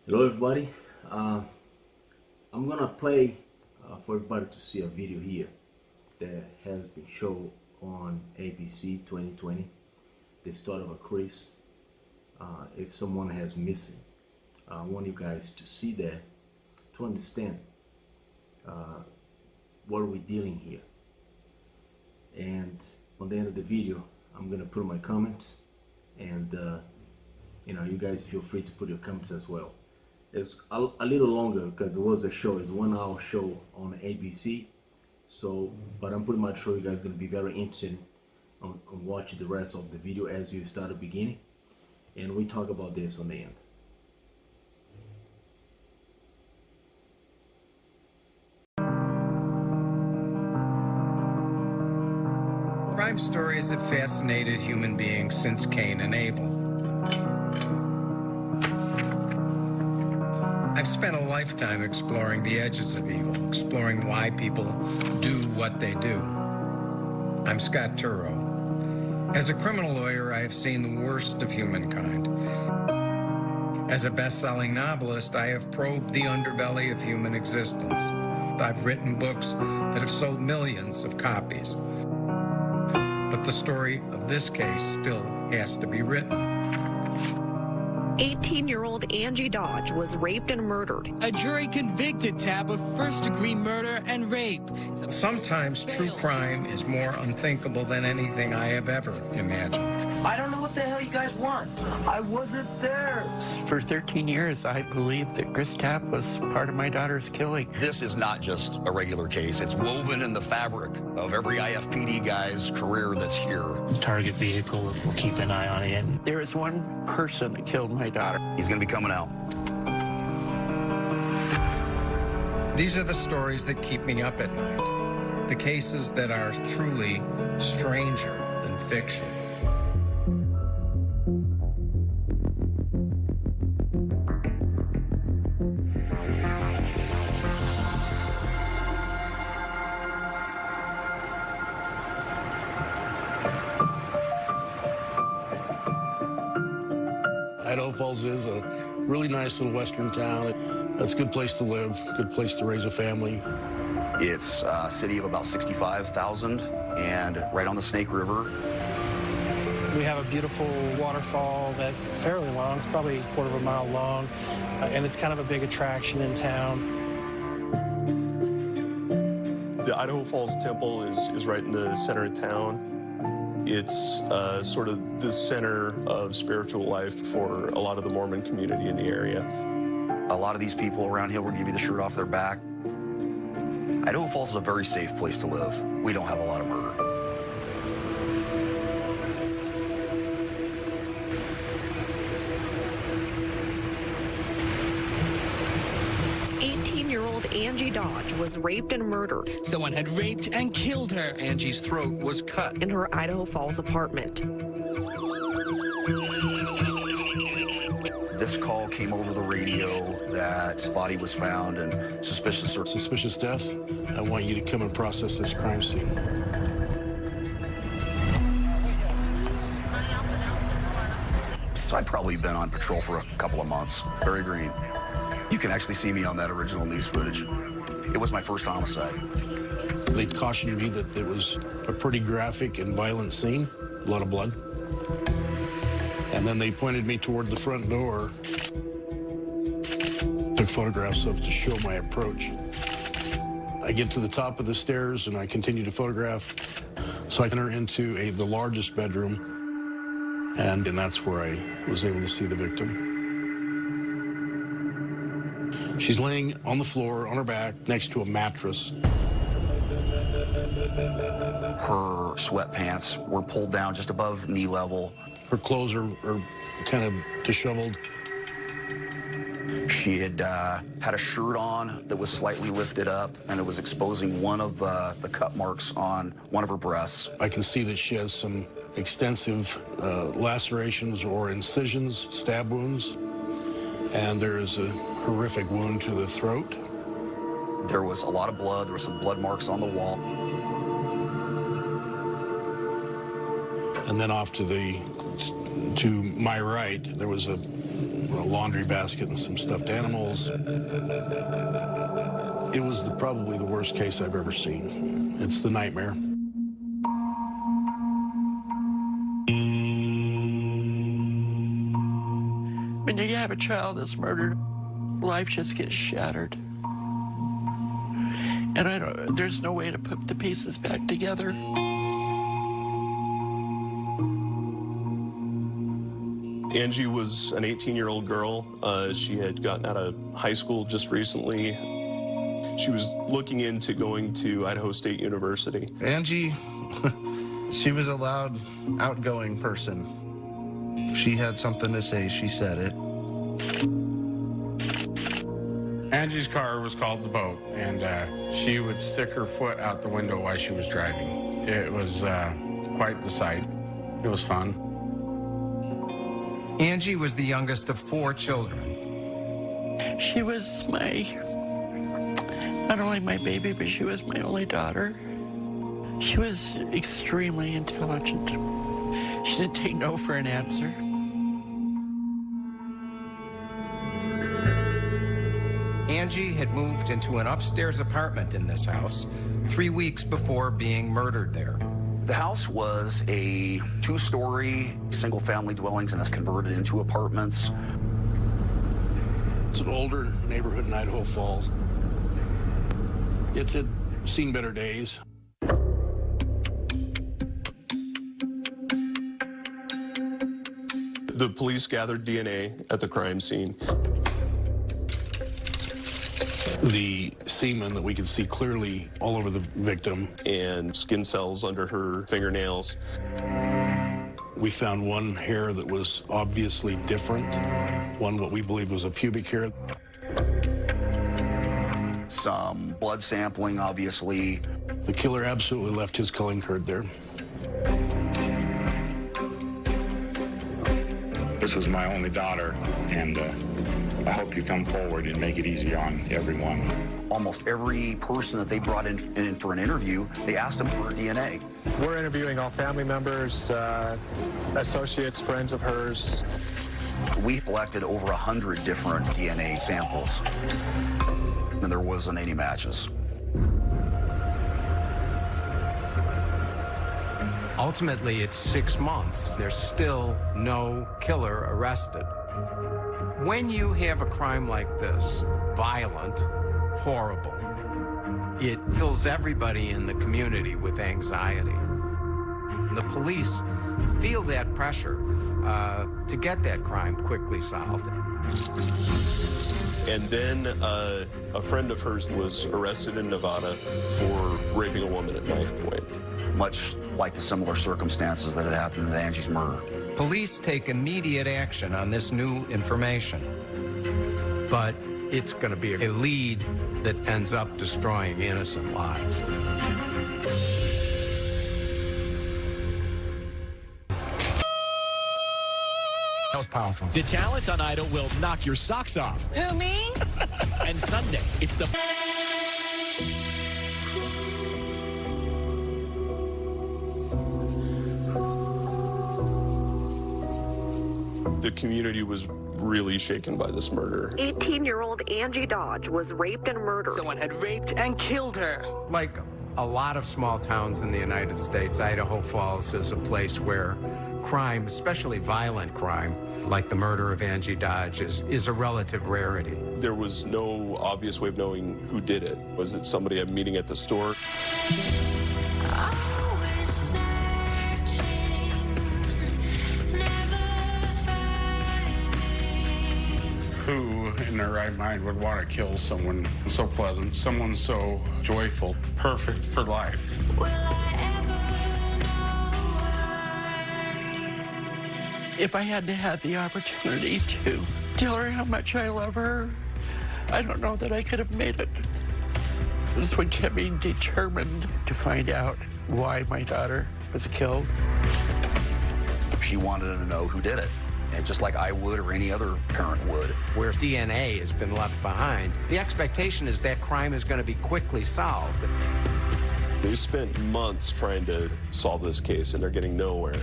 Hello everybody, I'm gonna play for everybody to see a video here that has been shown on ABC 2020, the story of a Chris. If someone has missing, I want you guys to see that, to understand what we're dealing here. And on the end of the video, I'm gonna put my comments, and you guys feel free to put your comments as well. It's a little longer because it was a show. It's a 1 hour show on ABC. So, but I'm pretty much sure you guys are going to be very interested on watching the rest of the video as you start at the beginning. And we talk about this on the end. Crime stories have fascinated human beings since Cain and Abel. I've spent a lifetime exploring the edges of evil, exploring why people do what they do. I'm Scott Turow. As a criminal lawyer, I have seen the worst of humankind. As a best-selling novelist, I have probed the underbelly of human existence. I've written books that have sold millions of copies. But the story of this case still has to be written. 18-year-old Angie Dodge was raped and murdered. A jury convicted Tapp of first-degree murder and rape. Sometimes true crime is more unthinkable than anything I have ever imagined. I don't know what the hell you guys want. I wasn't there. For 13 years, I believed that Chris Tapp was part of my daughter's killing. This is not just a regular case. It's woven in the fabric of every IFPD guy's career that's here. Target vehicle, we'll keep an eye on it. There is one person that killed my daughter. He's going to be coming out. These are the stories that keep me up at night. The cases that are truly stranger than fiction. Idaho Falls is a really nice little western town. It's a good place to live, good place to raise a family. It's a city of about 65,000 and right on the Snake River. We have a beautiful waterfall that's fairly long. It's probably a quarter of a mile long, and it's kind of a big attraction in town. The Idaho Falls Temple is right in the center of town. It's sort of the center of spiritual life for a lot of the Mormon community in the area. A lot of these people around here will give you the shirt off their back. Idaho Falls is a very safe place to live. We don't have a lot of murder. Angie Dodge was raped and murdered. Someone had raped and killed her. Angie's throat was cut in her Idaho Falls apartment. This call came over the radio that body was found and suspicious death. I want you to come and process this crime scene. So I'd probably been on patrol for a couple of months. Very green. You can actually see me on that original news footage. It was my first homicide. They cautioned me that it was a pretty graphic and violent scene, a lot of blood. And then they pointed me toward the front door, took photographs of to show my approach. I get to the top of the stairs and I continue to photograph. So I enter into the largest bedroom, and that's where I was able to see the victim. She's laying on the floor, on her back, next to a mattress. Her sweatpants were pulled down just above knee level. Her clothes are kind of disheveled. She had had a shirt on that was slightly lifted up, and it was exposing one of the cut marks on one of her breasts. I can see that she has some extensive lacerations or incisions, stab wounds, and there is a horrific wound to the throat. There was a lot of blood. There were some blood marks on the wall. And then off to my right, there was a laundry basket and some stuffed animals. It was probably the worst case I've ever seen. It's the nightmare. When you have a child that's murdered, life just gets shattered. And there's no way to put the pieces back together. Angie was an 18-year-old girl. She had gotten out of high school just recently. She was looking into going to Idaho State University. Angie, she was a loud, outgoing person. If she had something to say, she said it. Angie's car was called the boat, and she would stick her foot out the window while she was driving. It was quite the sight. It was fun. Angie was the youngest of 4 children. She was not only my baby, but she was my only daughter. She was extremely intelligent. She didn't take no for an answer. Angie had moved into an upstairs apartment in this house 3 weeks before being murdered there. The house was a 2-story single-family dwellings and is converted into apartments. It's an older neighborhood in Idaho Falls. It had seen better days. The police gathered DNA at the crime scene. The semen that we could see clearly all over the victim. And skin cells under her fingernails. We found one hair that was obviously different. One what we believe was a pubic hair. Some blood sampling, obviously. The killer absolutely left his calling card there. This was my only daughter, and I hope you come forward and make it easy on everyone. Almost every person that they brought in for an interview, they asked them for DNA. We're interviewing all family members, associates, friends of hers. We collected over 100 different DNA samples, and there wasn't any matches. Ultimately, it's 6 months. There's still no killer arrested. When you have a crime like this, violent, horrible, it fills everybody in the community with anxiety. And the police feel that pressure to get that crime quickly solved. And then a friend of hers was arrested in Nevada for raping a woman at knife point. Much like the similar circumstances that had happened in Angie's murder. Police take immediate action on this new information, but it's going to be a lead that ends up destroying innocent lives. That was powerful. The talent on Idol will knock your socks off. Who, me? And Sunday, it's the... The community was really shaken by this murder. 18-year-old Angie Dodge was raped and murdered. Someone had raped and killed her. Like a lot of small towns in the United States, Idaho Falls is a place where crime, especially violent crime, like the murder of Angie Dodge, is a relative rarity. There was no obvious way of knowing who did it. Was it somebody I'm meeting at the store? Who in their right mind would want to kill someone so pleasant, someone so joyful, perfect for life? If I had to have the opportunity to tell her how much I love her, I don't know that I could have made it. This would kept me determined to find out why my daughter was killed. She wanted to know who did it. And just like I would or any other parent would. Where DNA has been left behind, the expectation is that crime is going to be quickly solved. They spent months trying to solve this case, and they're getting nowhere.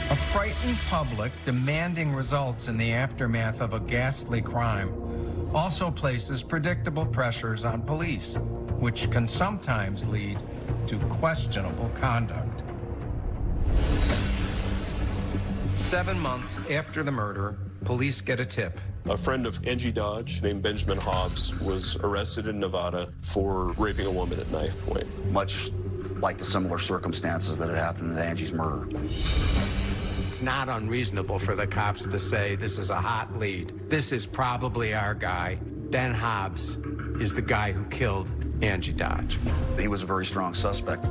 A frightened public demanding results in the aftermath of a ghastly crime also places predictable pressures on police, which can sometimes lead to questionable conduct. 7 months after the murder, police get a tip. A friend of Angie Dodge named Benjamin Hobbs was arrested in Nevada for raping a woman at knife point. Much like the similar circumstances that had happened in Angie's murder. It's not unreasonable for the cops to say this is a hot lead. This is probably our guy. Ben Hobbs is the guy who killed Angie Dodge. He was a very strong suspect.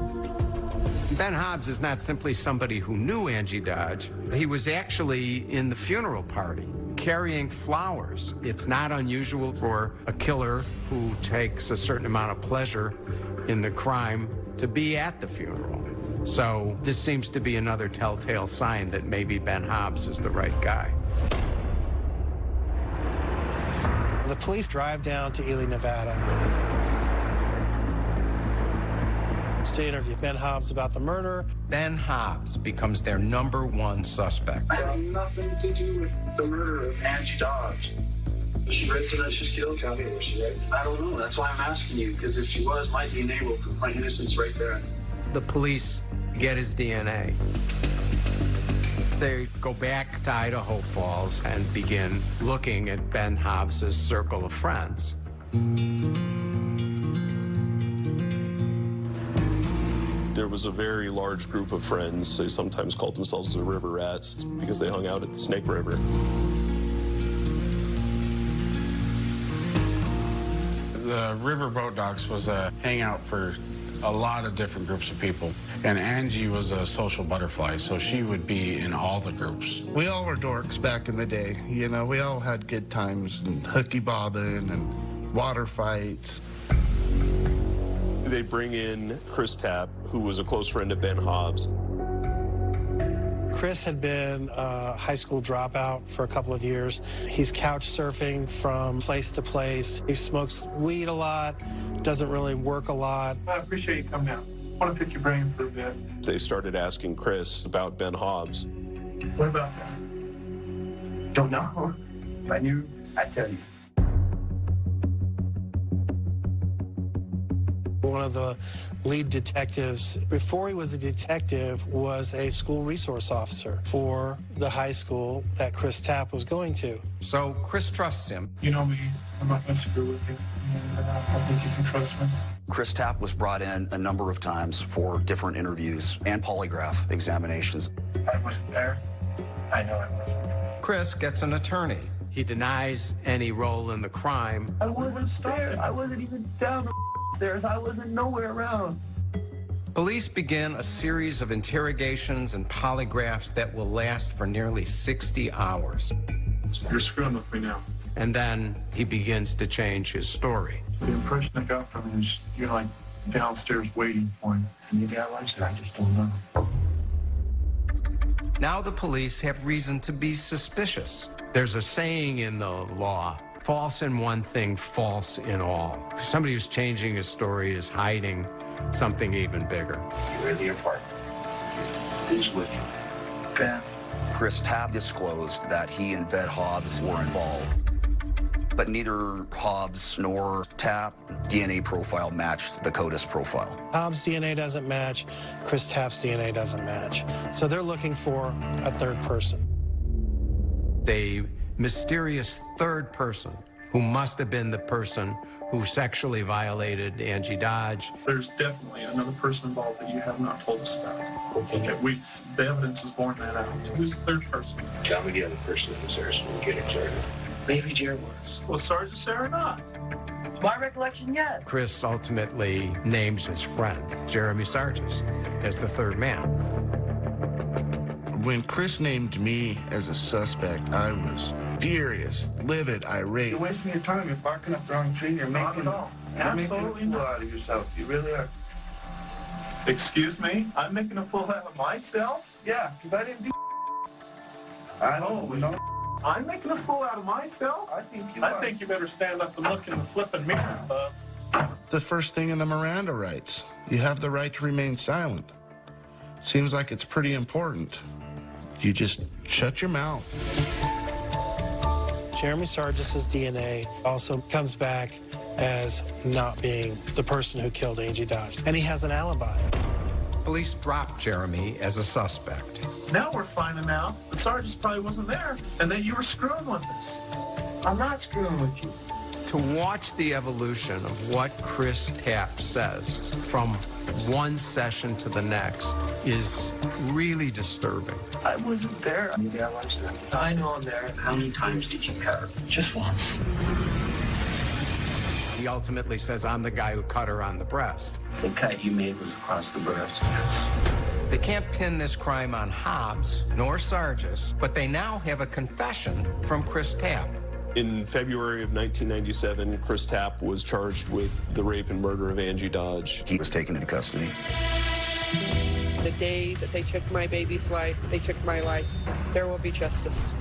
Ben Hobbs is not simply somebody who knew Angie Dodge. He was actually in the funeral party, carrying flowers. It's not unusual for a killer who takes a certain amount of pleasure in the crime to be at the funeral. So this seems to be another telltale sign that maybe Ben Hobbs is the right guy. The police drive down to Ely, Nevada to interview Ben Hobbs about the murder. Ben Hobbs becomes their #1 suspect. I have nothing to do with the murder of Angie Dodge. Was she raped and then she's killed? Tell me, was she raped? I don't know. That's why I'm asking you, because if she was, my DNA will prove my innocence right there. The police get his DNA. They go back to Idaho Falls and begin looking at Ben Hobbs's circle of friends. There was a very large group of friends. They sometimes called themselves the River Rats because they hung out at the Snake River. The riverboat docks was a hangout for a lot of different groups of people. And Angie was a social butterfly, so she would be in all the groups. We all were dorks back in the day. You know, we all had good times and hooky bobbing and water fights. They bring in Chris Tapp, who was a close friend of Ben Hobbs. Chris had been a high school dropout for a couple of years. He's couch surfing from place to place. He smokes weed a lot, doesn't really work a lot. I appreciate you coming out. I want to pick your brain for a bit. They started asking Chris about Ben Hobbs. What about that? Don't know. If I knew, I'd tell you. One of the lead detectives, before he was a detective, was a school resource officer for the high school that Chris Tapp was going to. So Chris trusts him. You know me. I'm not going to screw with you. And I think you can trust me. Chris Tapp was brought in a number of times for different interviews and polygraph examinations. I wasn't there. I know I wasn't. Chris gets an attorney. He denies any role in the crime. I wasn't there. I wasn't even down the stairs. I wasn't nowhere around. Police begin a series of interrogations and polygraphs that will last for nearly 60 hours. You're screwing with me now. And then he begins to change his story. The impression I got from you is you're like downstairs waiting for him. Maybe I like that. I just don't know. Now the police have reason to be suspicious. There's a saying in the law, false in one thing, false in all. Somebody who's changing his story is hiding something even bigger. You're in the apartment. Who's with you? Ben. Chris Tapp disclosed that he and Ben Hobbs were involved. But neither Hobbs nor Tapp DNA profile matched the CODIS profile. Hobbs' DNA doesn't match. Chris Tapp's DNA doesn't match. So they're looking for a third person. The mysterious third person who must have been the person who sexually violated Angie Dodge. There's definitely another person involved that you have not told us about. Okay, the evidence is borne that out. Who's the third person? Tell me the other person who's there so we get it started. Maybe Jerry was. Well, Sergeant Sarah not. My recollection, yes. Chris ultimately names his friend, Jeremy Sargis, as the third man. When Chris named me as a suspect, I was furious, livid, irate. You're wasting your time. You're barking up the wrong tree. You're making a fool out of yourself. You really are. Excuse me? I'm making a fool out of myself? Yeah, because I didn't do I know. I'm making a fool out of myself? I think you better stand up and look in the flipping mirror, bub. The first thing in the Miranda rights. you have the right to remain silent. Seems like it's pretty important. You just shut your mouth. Jeremy Sargis's DNA also comes back as not being the person who killed Angie Dodge, and he has an alibi. Police dropped Jeremy as a suspect. Now we're finding out the sergeant probably wasn't there and that you were screwing with us. I'm not screwing with you. To watch the evolution of what Chris Tapp says from one session to the next is really disturbing. I wasn't there. Maybe I was there. I know I'm there. How many times did you cut her? Just once. He ultimately says, I'm the guy who cut her on the breast. The cut you made was across the breast. They can't pin this crime on Hobbs nor Sargis, but they now have a confession from Chris Tapp. In February of 1997, Chris Tapp was charged with the rape and murder of Angie Dodge. He was taken into custody. The day that they took my baby's life, they took my life. There will be justice.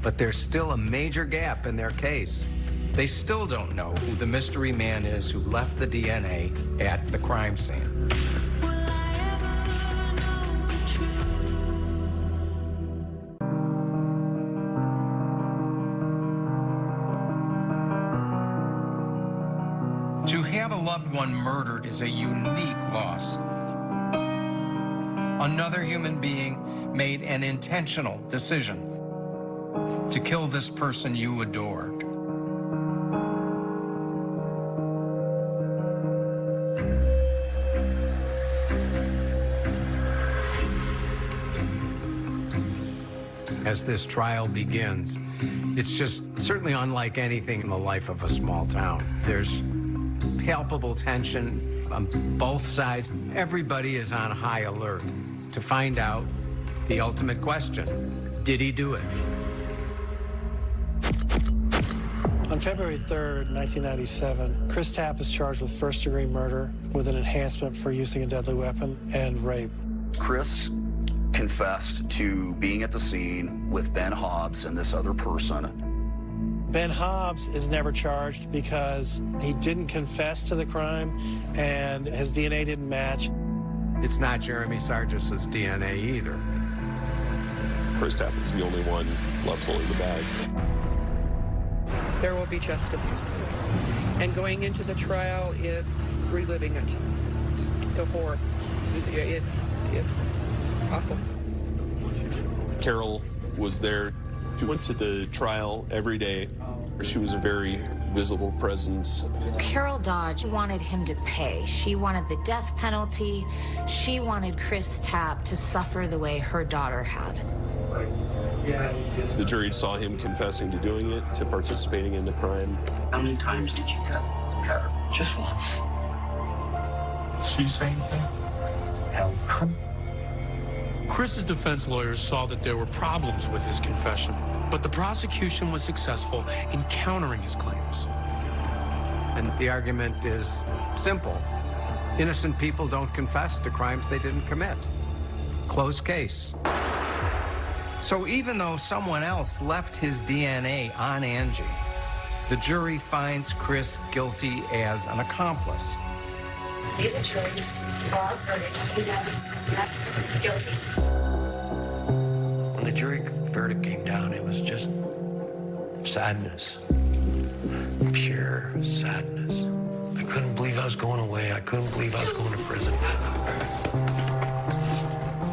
But there's still a major gap in their case. They still don't know who the mystery man is who left the DNA at the crime scene. To have a loved one murdered is a unique loss. Another human being made an intentional decision to kill this person you adored. As this trial begins, it's just certainly unlike anything in the life of a small town. There's palpable tension on both sides. Everybody is on high alert to find out the ultimate question. Did he do it? On February 3rd, 1997, Chris Tapp is charged with first-degree murder with an enhancement for using a deadly weapon and rape. Chris confessed to being at the scene with Ben Hobbs and this other person. Ben Hobbs is never charged because he didn't confess to the crime and his DNA didn't match. It's not Jeremy Sargis's DNA either. Chris Tapp was the only one left holding the bag. There will be justice. And going into the trial, it's reliving it. The horror. It's awful. Carol was there. She went to the trial every day. She was a very visible presence. Carol Dodge wanted him to pay. She wanted the death penalty. She wanted Chris Tapp to suffer the way her daughter had. The jury saw him confessing to doing it, to participating in the crime. How many times did you cut her? Just once. She say anything? Hell. Chris's defense lawyers saw that there were problems with his confession, but the prosecution was successful in countering his claims. And the argument is simple. Innocent people don't confess to crimes they didn't commit. Closed case. So even though someone else left his DNA on Angie, the jury finds Chris guilty as an accomplice. The jury all verdict, that's guilty. When the jury verdict came down, it was just sadness. Pure sadness. I couldn't believe I was going away. I couldn't believe I was going to prison.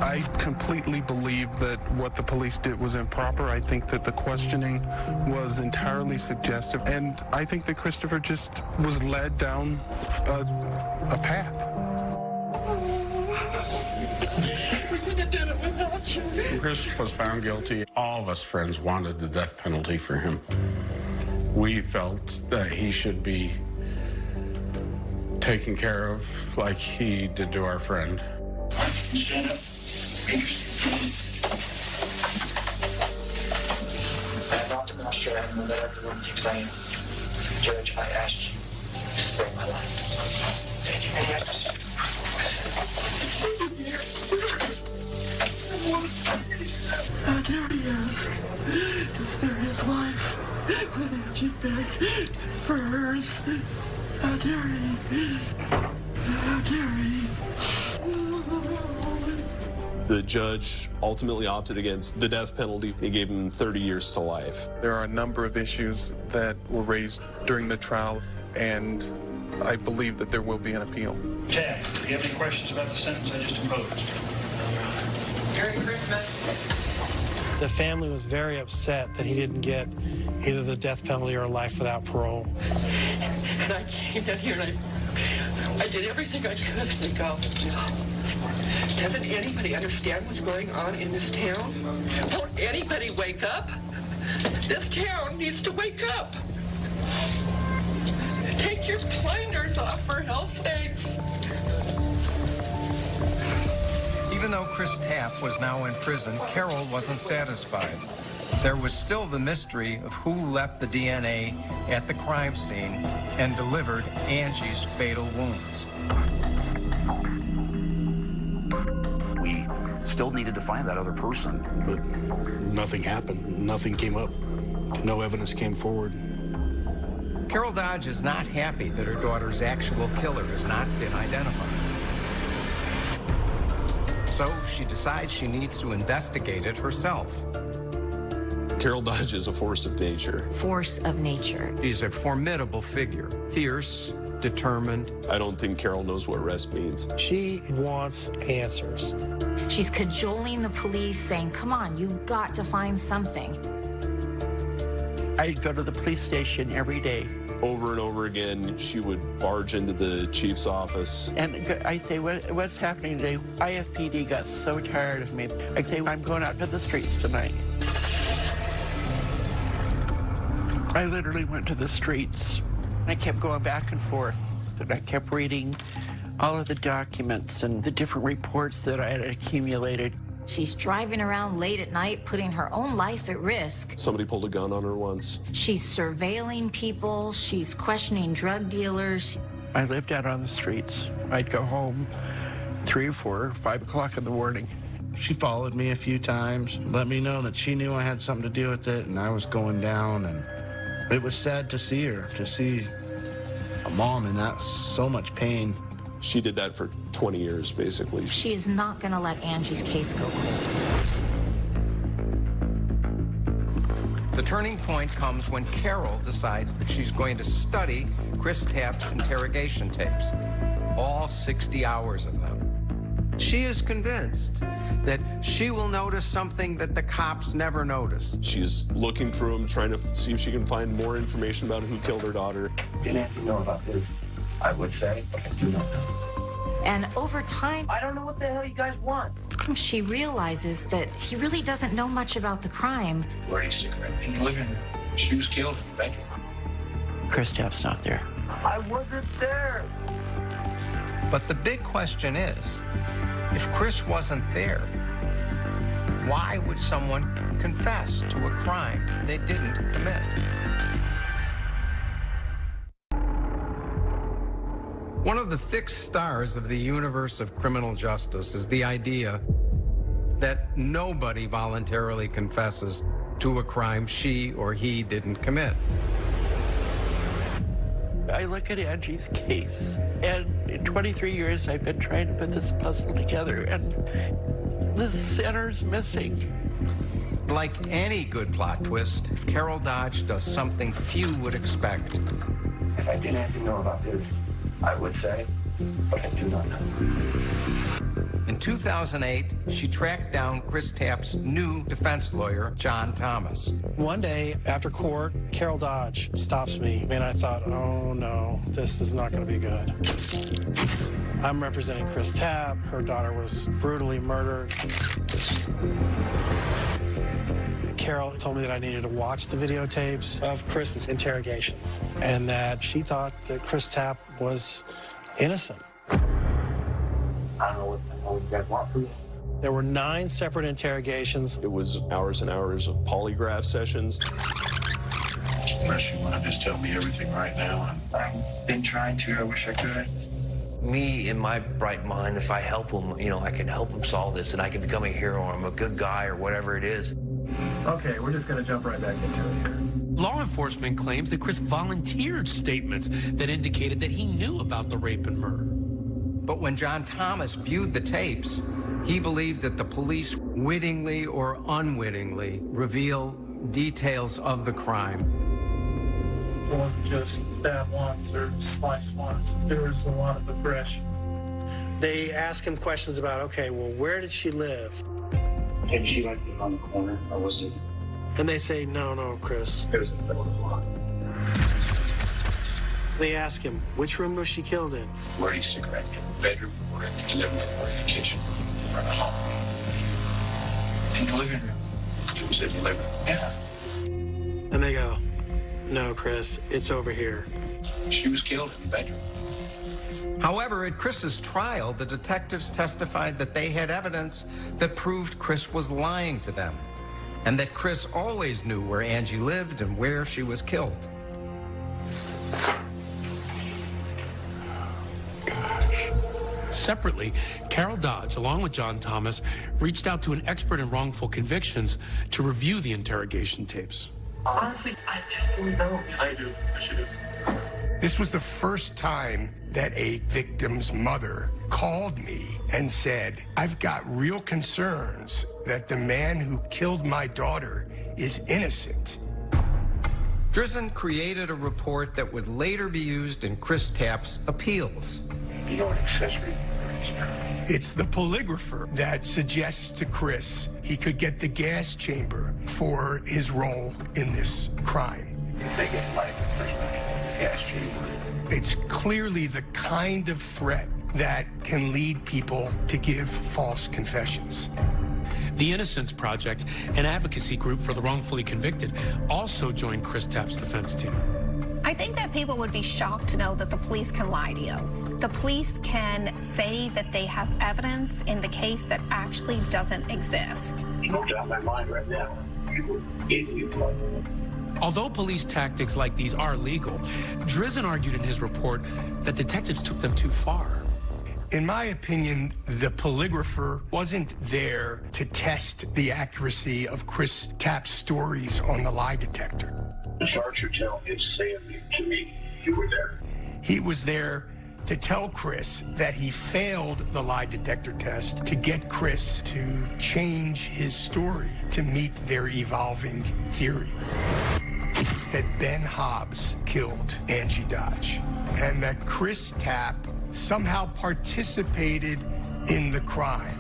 I completely believe that what the police did was improper. I think that the questioning was entirely suggestive. And I think that Christopher just was led down a path. We could have done it without you. When Chris was found guilty, all of us friends wanted the death penalty for him. We felt that he should be taken care of like he did to our friend. Stand up. I'm not the master animal that everyone thinks I am. Judge, I asked you to spare my life. Thank you. How dare he ask to spare his life when Angie begged for hers? How dare he? The judge ultimately opted against the death penalty. He gave him 30 years to life. There are a number of issues that were raised during the trial, and I believe that there will be an appeal. Chad, do you have any questions about the sentence I just imposed? Merry Christmas. The family was very upset that he didn't get either the death penalty or life without parole. And I came down here and I did everything I could to go, doesn't anybody understand what's going on in this town? Won't anybody wake up? This town needs to wake up. Take your blinders off, for hell's sakes. Even though Chris Tapp was now in prison, Carol wasn't satisfied. There was still the mystery of who left the DNA at the crime scene and delivered Angie's fatal wounds. We still needed to find that other person. But nothing happened. Nothing came up. No evidence came forward. Carol Dodge is not happy that her daughter's actual killer has not been identified. So she decides she needs to investigate it herself. Carol Dodge is a force of nature. Force of nature. She's a formidable figure, fierce, determined. I don't think Carol knows what rest means. She wants answers. She's cajoling the police, saying, come on, you've got to find something. I'd go to the police station every day. Over and over again, she would barge into the chief's office. And I say, what's happening today? IFPD got so tired of me. I say, I'm going out to the streets tonight. I literally went to the streets. I kept going back and forth. And I kept reading all of the documents and the different reports that I had accumulated. She's driving around late at night, putting her own life at risk. Somebody pulled a gun on her once. She's surveilling people. She's questioning drug dealers. I lived out on the streets. I'd go home 3 or 4 or 5 o'clock in the morning. She followed me a few times, let me know that she knew I had something to do with it, and I was going down, and it was sad to see her, to see a mom in that so much pain. She did that for 20 years, basically. She is not going to let Angie's case go cold. The turning point comes when Carol decides that she's going to study Chris Tapp's interrogation tapes, all 60 hours of them. She is convinced that she will notice something that the cops never noticed. She's looking through them, trying to see if she can find more information about who killed her daughter. Didn't have to know about this, I would say, but I do not know. And over time, I don't know what the hell you guys want. she realizes that he really doesn't know much about the crime. Where is cigarette? He's living. She was killed in the bedroom. Chris Tapp's not there. I wasn't there. But the big question is, if Chris wasn't there, why would someone confess to a crime they didn't commit? One of the fixed stars of the universe of criminal justice is the idea that nobody voluntarily confesses to a crime she or he didn't commit. I look at Angie's case, and in 23 years I've been trying to put this puzzle together, and the center's missing. Like any good plot twist, Carol Dodge does something few would expect. If I didn't have to know about this, I would say, but I do not know. In 2008, she tracked down Chris Tapp's new defense lawyer, John Thomas. One day after court, Carol Dodge stops me, and I thought, oh no, this is not going to be good. I'm representing Chris Tapp. Her daughter was brutally murdered. Carol told me that I needed to watch the videotapes of Chris's interrogations, and that she thought that Chris Tapp was innocent. I don't know what the hell you guys want from me. There were 9 separate interrogations. It was hours and hours of polygraph sessions. Unless you want to just tell me everything right now. I've been trying to. I wish I could. Me, in my bright mind, if I help him, you know, I can help him solve this, and I can become a hero, or I'm a good guy, or whatever it is. Okay, we're just going to jump right back into it here. Law enforcement claims that Chris volunteered statements that indicated that he knew about the rape and murder. But when John Thomas viewed the tapes, he believed that the police wittingly or unwittingly reveal details of the crime. It wasn't just stab once or slice once. There was a lot of aggression. They ask him questions about, okay, well, where did she live? Did she like live on the corner, or was it? And they say, no, Chris. It was in the middle of the block. They ask him, which room was she killed in? Where do you cigarette? In the bedroom, or in the living room, or in the kitchen, or in the hallway? In the living room. It was in the living room. Yeah. And they go, no, Chris, it's over here. She was killed in the bedroom. However, at Chris's trial, the detectives testified that they had evidence that proved Chris was lying to them, and that Chris always knew where Angie lived and where she was killed. Separately, Carol Dodge, along with John Thomas, reached out to an expert in wrongful convictions to review the interrogation tapes. Honestly, I just don't know. I do. I should have. This was the first time that a victim's mother called me and said, I've got real concerns that the man who killed my daughter is innocent. Drizzen created a report that would later be used in Chris Tapp's appeals. You know, an accessory. It's the polygrapher that suggests to Chris he could get the gas chamber for his role in this crime. If they get life imprisonment, gas chamber. It's clearly the kind of threat that can lead people to give false confessions. The Innocence Project, an advocacy group for the wrongfully convicted, also joined Chris Tapp's defense team. I think that people would be shocked to know that the police can lie to you. The police can say that they have evidence in the case that actually doesn't exist. No doubt in my mind right now. Although police tactics like these are legal, Drizzen argued in his report that detectives took them too far. In my opinion, the polygrapher wasn't there to test the accuracy of Chris Tapp's stories on the lie detector. The charge you're telling me is saying to me, you were there. He was there to tell Chris that he failed the lie detector test to get Chris to change his story to meet their evolving theory. That Ben Hobbs killed Angie Dodge, and that Chris Tapp somehow participated in the crime.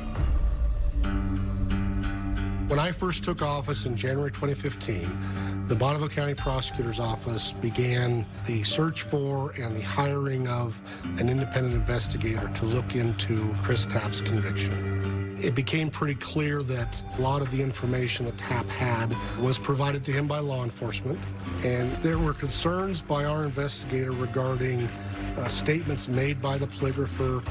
When I first took office in January 2015, the Bonneville County Prosecutor's Office began the search for and the hiring of an independent investigator to look into Chris Tapp's conviction. It became pretty clear that a lot of the information that Tapp had was provided to him by law enforcement, and there were concerns by our investigator regarding statements made by the polygrapher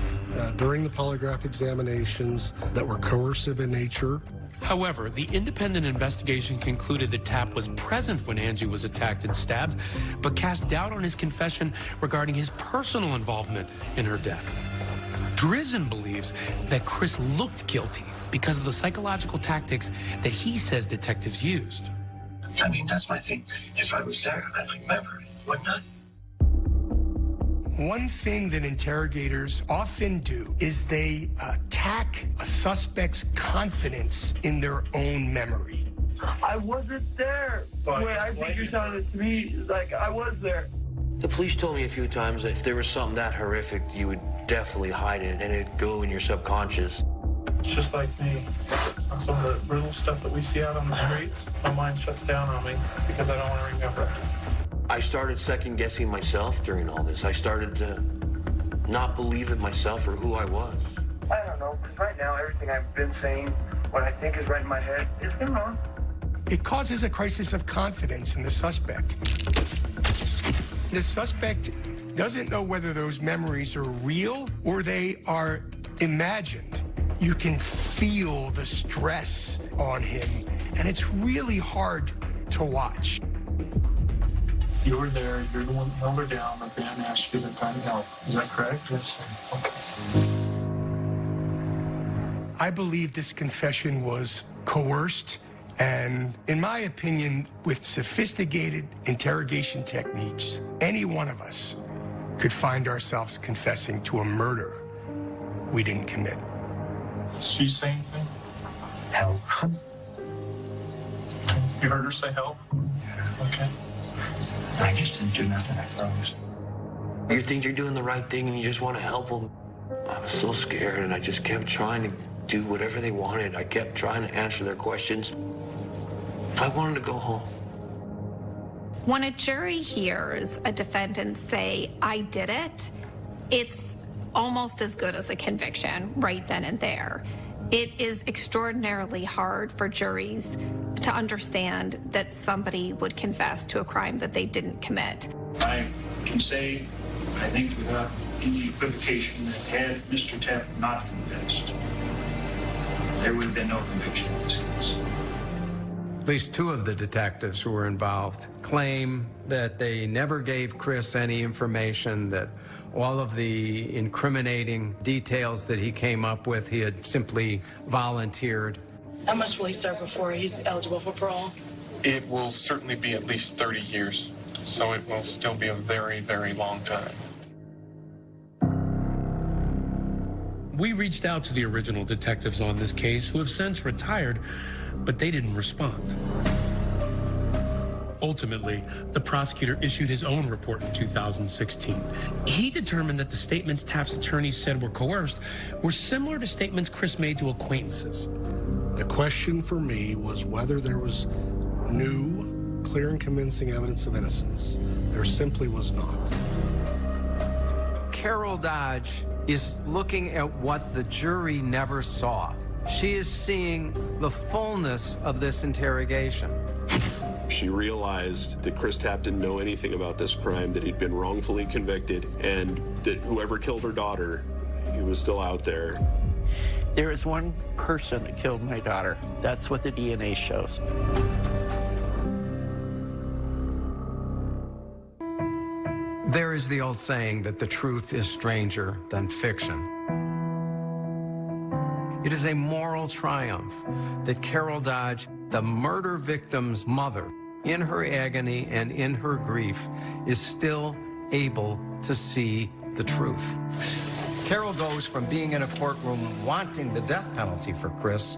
during the polygraph examinations that were coercive in nature. However, the independent investigation concluded that Tapp was present when Angie was attacked and stabbed, but cast doubt on his confession regarding his personal involvement in her death. Drizzen believes that Chris looked guilty because of the psychological tactics that he says detectives used. I mean, that's my thing. If I was there, I'd remember it, wouldn't I? One thing that interrogators often do is they attack a suspect's confidence in their own memory. I wasn't there. The way I think you're telling it to me is like I was there. The police told me a few times that if there was something that horrific, you would definitely hide it and it'd go in your subconscious. It's just like me. On some of the little stuff that we see out on the streets, my mind shuts down on me because I don't want to remember. I started second-guessing myself during all this. I started to not believe in myself or who I was. I don't know, because right now everything I've been saying, what I think is right in my head, it's been wrong. It causes a crisis of confidence in the suspect. The suspect doesn't know whether those memories are real or they are imagined. You can feel the stress on him, and it's really hard to watch. You were there, you're the one that held her down, the band asked you to find help. Is that correct? Yes. Okay. I believe this confession was coerced, and in my opinion, with sophisticated interrogation techniques, any one of us could find ourselves confessing to a murder we didn't commit. Did she say anything? Help. You heard her say help? Okay. I just didn't do nothing, I promise. You think you're doing the right thing and you just want to help them. I was so scared and I just kept trying to do whatever they wanted. I kept trying to answer their questions. I wanted to go home. When a jury hears a defendant say, I did it, it's almost as good as a conviction right then and there. It is extraordinarily hard for juries to understand that somebody would confess to a crime that they didn't commit. I can say, I think without any equivocation, that had Mr. Tapp not confessed, there would have been no conviction in this case. At least two of the detectives who were involved claim that they never gave Chris any information, that all of the incriminating details that he came up with, he had simply volunteered. That must really start before he's eligible for parole. It will certainly be at least 30 years, so it will still be a very, very long time. We reached out to the original detectives on this case who have since retired, but they didn't respond. Ultimately, the prosecutor issued his own report in 2016. He determined that the statements Tapp's attorneys said were coerced were similar to statements Chris made to acquaintances. The question for me was whether there was new, clear and convincing evidence of innocence. There simply was not. Carol Dodge is looking at what the jury never saw. She is seeing the fullness of this interrogation. She realized that Chris Tapp didn't know anything about this crime, that he'd been wrongfully convicted, and that whoever killed her daughter, he was still out there. There is one person that killed my daughter. That's what the DNA shows. There is the old saying that the truth is stranger than fiction. It is a moral triumph that Carol Dodge, the murder victim's mother, in her agony and in her grief, is still able to see the truth. Carol goes from being in a courtroom wanting the death penalty for Chris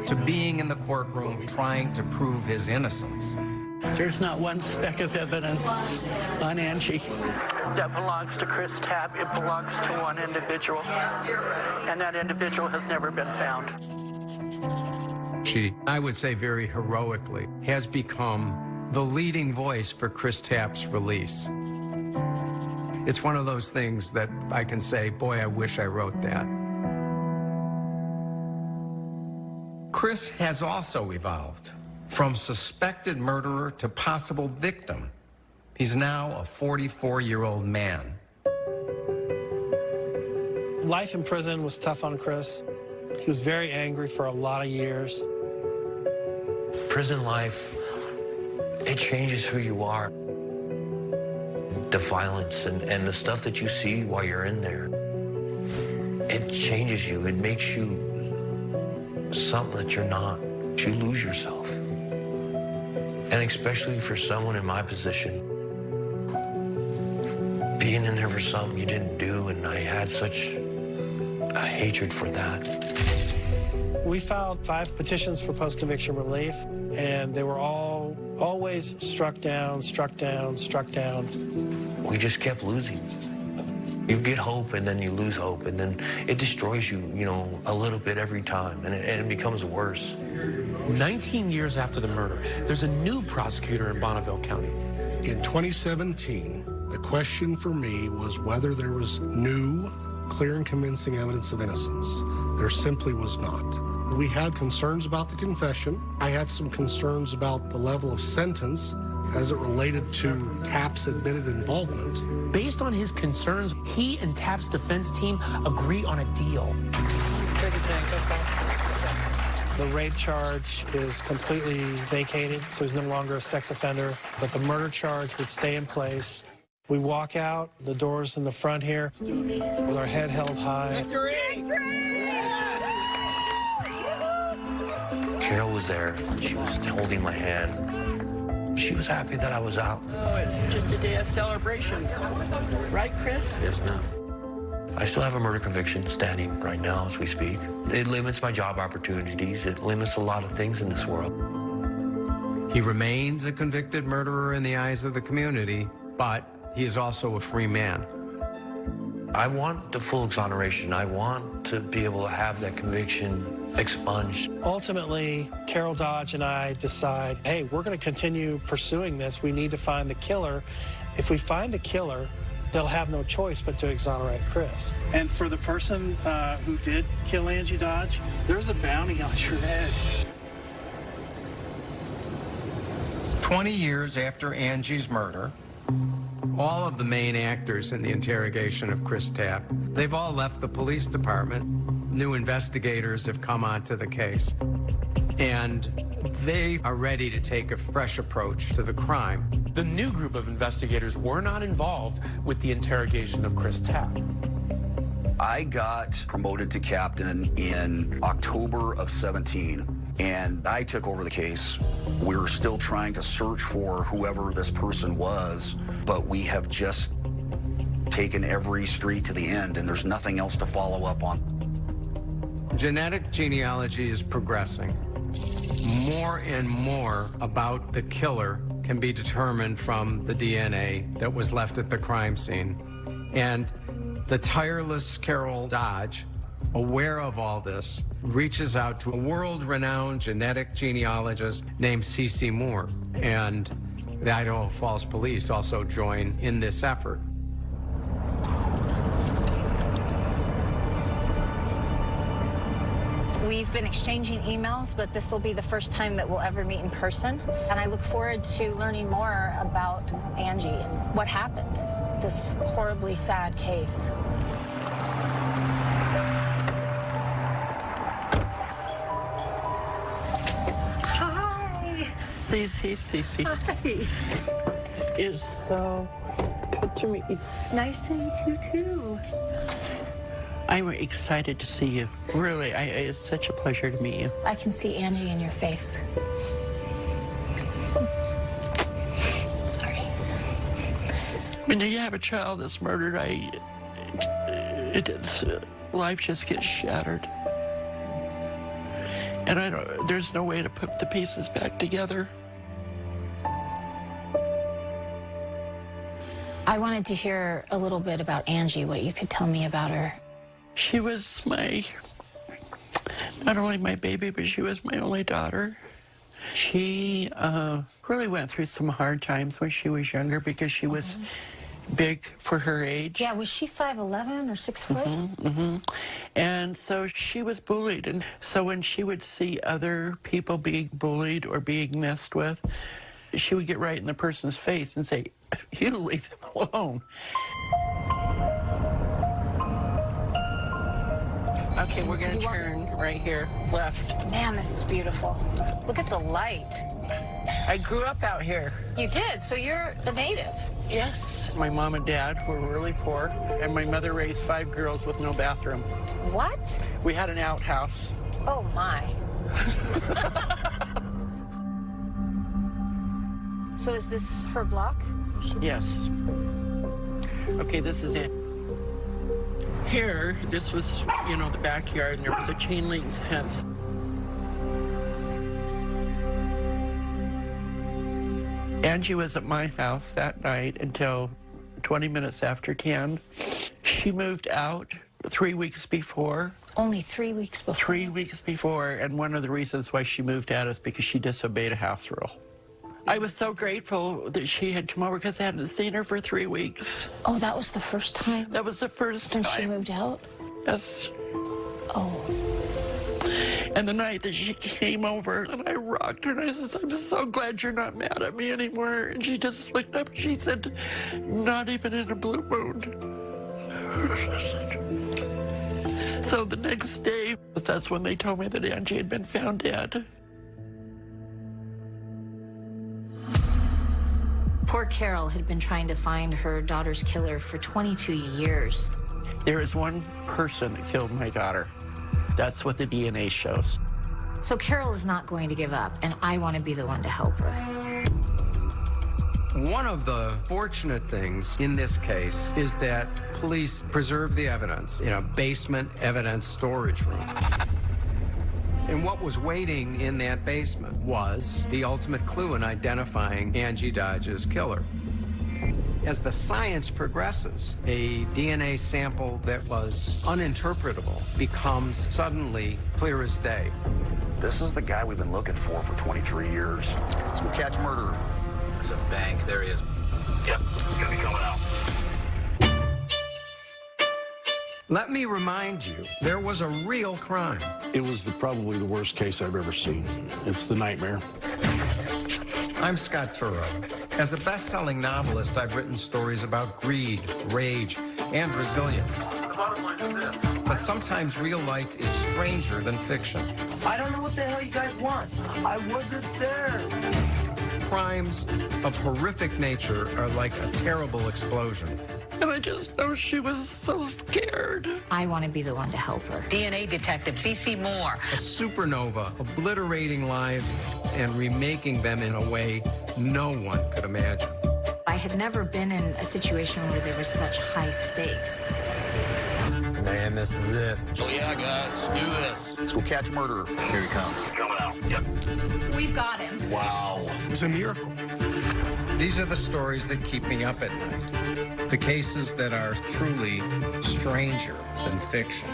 to being in the courtroom trying to prove his innocence. There's not one speck of evidence on Angie that belongs to Chris Tapp. It belongs to one individual, and that individual has never been found. She, I would say very heroically, has become the leading voice for Chris Tapp's release. It's one of those things that I can say, boy, I wish I wrote that. Chris has also evolved from suspected murderer to possible victim. He's now a 44-year-old man. Life in prison was tough on Chris. He was very angry for a lot of years. Prison life, it changes who you are. The violence and the stuff that you see while you're in there, it changes you. It makes you something that you're not. You lose yourself. And especially for someone in my position, being in there for something you didn't do, and I had such a hatred for that. We filed 5 petitions for post-conviction relief, and they were all always struck down, struck down, struck down. We just kept losing. You get hope, and then you lose hope, and then it destroys you, you know, a little bit every time, and it becomes worse. 19 years after the murder, there's a new prosecutor in Bonneville County. In 2017, the question for me was whether there was new, clear and convincing evidence of innocence. There simply was not. We had concerns about the confession. I had some concerns about the level of sentence as it related to Tapp's admitted involvement. Based on his concerns, he and Tapp's defense team agree on a deal. Take his handcuffs off. The rape charge is completely vacated, so he's no longer a sex offender, but the murder charge would stay in place. We walk out, the doors in the front here, with our head held high. Victory! Carol was there. She was holding my hand. She was happy that I was out. Oh, it's just a day of celebration. Right, Chris? Yes, ma'am. I still have a murder conviction standing right now as we speak. It limits my job opportunities. It limits a lot of things in this world. He remains a convicted murderer in the eyes of the community, but he is also a free man. I want the full exoneration. I want to be able to have that conviction expunged. Ultimately, Carol Dodge and I decide, hey, we're going to continue pursuing this. We need to find the killer. If we find the killer, they'll have no choice but to exonerate Chris. And for the person who did kill Angie Dodge, there's a bounty on your head. 20 years after Angie's murder, all of the main actors in the interrogation of Chris Tapp, they've all left the police department. New investigators have come onto the case, and they are ready to take a fresh approach to the crime. The new group of investigators were not involved with the interrogation of Chris Tapp. I got promoted to captain in October of 17, and I took over the case. We're still trying to search for whoever this person was, but we have just taken every street to the end, and there's nothing else to follow up on. Genetic genealogy is progressing. More and more about the killer can be determined from the DNA that was left at the crime scene. And the tireless Carol Dodge, aware of all this, reaches out to a world-renowned genetic genealogist named C.C. Moore. And the Idaho Falls Police also join in this effort. We've been exchanging emails, but this will be the first time that we'll ever meet in person. And I look forward to learning more about Angie and what happened. This horribly sad case. Hi. Cece. Hi. It's so good to meet you. Nice to meet you, too. I'm excited to see you. Really, it's such a pleasure to meet you. I can see Angie in your face. Sorry. When you have a child that's murdered, life just gets shattered. And there's no way to put the pieces back together. I wanted to hear a little bit about Angie, what you could tell me about her. She was not only my baby, but she was my only daughter. She really went through some hard times when she was younger because she was big for her age. Yeah, was she 5'11" or 6 foot? And so she was bullied. And so when she would see other people being bullied or being messed with, she would get right in the person's face and say, "You leave them alone." Okay, we're gonna turn right here, left. Man, this is beautiful. Look at the light. I grew up out here. You did, so you're a native. Yes. My mom and dad were really poor, and my mother raised 5 girls with no bathroom. What? We had an outhouse. Oh, my. So is this her block? Yes. Okay, this is it. Here, this was, the backyard, and there was a chain link fence. Angie was at my house that night until 20 minutes after 10. She moved out 3 weeks before. Only 3 weeks before? 3 weeks before, and one of the reasons why she moved out is because she disobeyed a house rule. I was so grateful that she had come over because I hadn't seen her for 3 weeks. Oh, that was the first time? That was the first time. Since she moved out? Yes. Oh. And the night that she came over, and I rocked her, and I said, "I'm so glad you're not mad at me anymore." And she just looked up and she said, "Not even in a blue moon." So the next day, that's when they told me that Angie had been found dead. Poor Carol had been trying to find her daughter's killer for 22 years. There is one person that killed my daughter. That's what the DNA shows. So Carol is not going to give up, and I want to be the one to help her. One of the fortunate things in this case is that police preserved the evidence in a basement evidence storage room. And what was waiting in that basement was the ultimate clue in identifying Angie Dodge's killer. As the science progresses, a DNA sample that was uninterpretable becomes suddenly clear as day. This is the guy we've been looking for 23 years. Let's go catch murderer. There's a bank. There he is. Yep, gonna be coming out. Let me remind you, there was a real crime. It was probably the worst case I've ever seen. It's the nightmare. I'm Scott Turo. As a best-selling novelist, I've written stories about greed, rage, and resilience. The bottom line is this. But sometimes real life is stranger than fiction. I don't know what the hell you guys want. I wasn't there. Crimes of horrific nature are like a terrible explosion. And I just know she was so scared. I want to be the one to help her. DNA detective C.C. Moore. A supernova obliterating lives and remaking them in a way no one could imagine. I had never been in a situation where there were such high stakes. Man, this is it. Oh yeah, guys, do this. Let's go catch murderer. Here he comes. Coming out. Yep. We've got him. Wow. It was a miracle. These are the stories that keep me up at night. The cases that are truly stranger than fiction.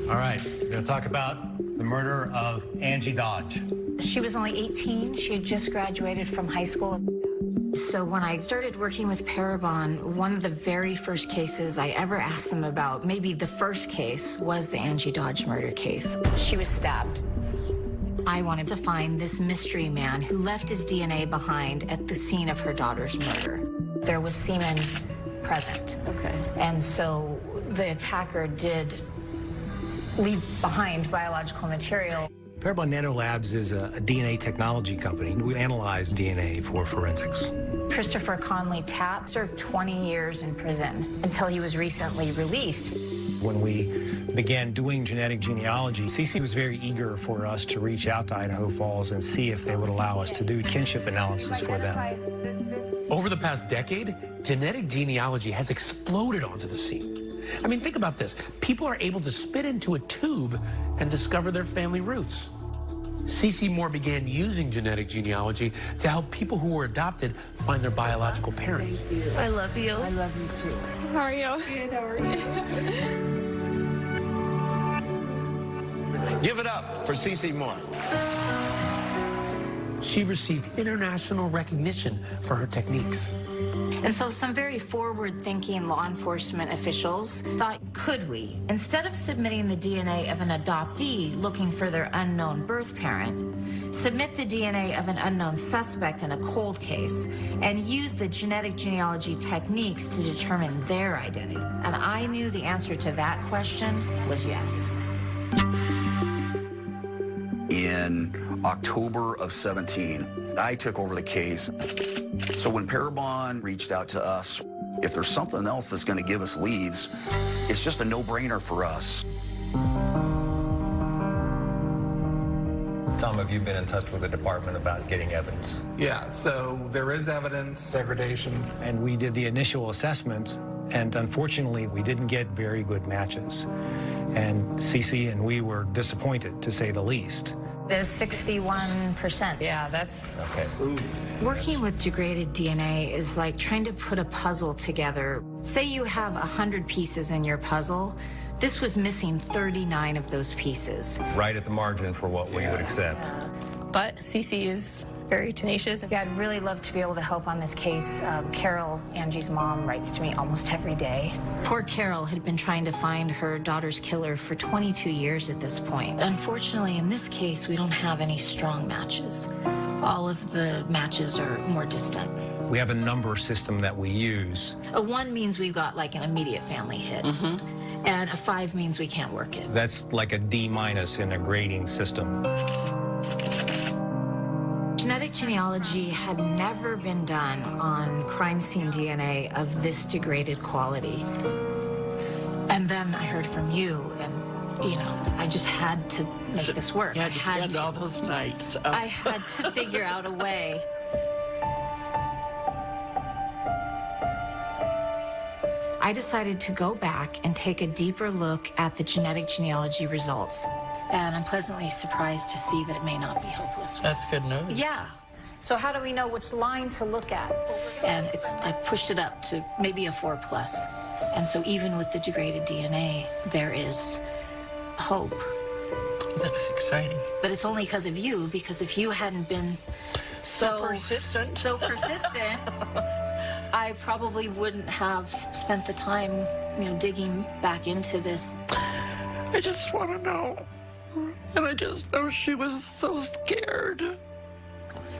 All right, we're going to talk about the murder of Angie Dodge. She was only 18. She had just graduated from high school. So when I started working with Parabon, one of the very first cases I ever asked them about, maybe the first case, was the Angie Dodge murder case. She was stabbed. I wanted to find this mystery man who left his DNA behind at the scene of her daughter's murder. There was semen present. Okay. And so the attacker did leave behind biological material. Parabon Nanolabs is a DNA technology company. We analyze DNA for forensics. Christopher Conley Tapp served 20 years in prison until he was recently released. When we began doing genetic genealogy, CC was very eager for us to reach out to Idaho Falls and see if they would allow us to do kinship analysis for them. Over the past decade, genetic genealogy has exploded onto the scene. I mean, think about this. People are able to spit into a tube and discover their family roots. C.C. Moore began using genetic genealogy to help people who were adopted find their biological parents. I love you. I love you too. How are you? Good, how are you? Give it up for C.C. Moore. She received international recognition for her techniques. And so some very forward-thinking law enforcement officials thought, could we, instead of submitting the DNA of an adoptee looking for their unknown birth parent, submit the DNA of an unknown suspect in a cold case and use the genetic genealogy techniques to determine their identity? And I knew the answer to that question was yes. In October of 17, I took over the case. So when Parabon reached out to us, if there's something else that's going to give us leads, it's just a no-brainer for us. Tom, have you been in touch with the department about getting evidence? Yeah, so there is evidence, degradation. And we did the initial assessment, and unfortunately, we didn't get very good matches. And CC and we were disappointed, to say the least. It is 61%. Yeah, that's... Okay. Working with degraded DNA is like trying to put a puzzle together. Say you have 100 pieces in your puzzle. This was missing 39 of those pieces. Right at the margin for what we would accept. But CC is very tenacious. Yeah, I'd really love to be able to help on this case. Carol, Angie's mom, writes to me almost every day. Poor Carol had been trying to find her daughter's killer for 22 years at this point. Unfortunately, in this case, we don't have any strong matches. All of the matches are more distant. We have a number system that we use. A 1 means we've got like an immediate family hit. And a 5 means we can't work it. That's like a D- in a grading system. Genetic genealogy had never been done on crime scene DNA of this degraded quality. And then I heard from you, and you know, I just had to make this work. You had to I had spend all those nights. I had to figure out a way. I decided to go back and take a deeper look at the genetic genealogy results. And I'm pleasantly surprised to see that it may not be hopeless. That's good news. Yeah. So how do we know which line to look at? And I've pushed it up to maybe a 4+. And so even with the degraded DNA, there is hope. That's exciting. But it's only because of you, because if you hadn't been so persistent, I probably wouldn't have spent the time, you know, digging back into this. I just want to know. And I just know she was so scared.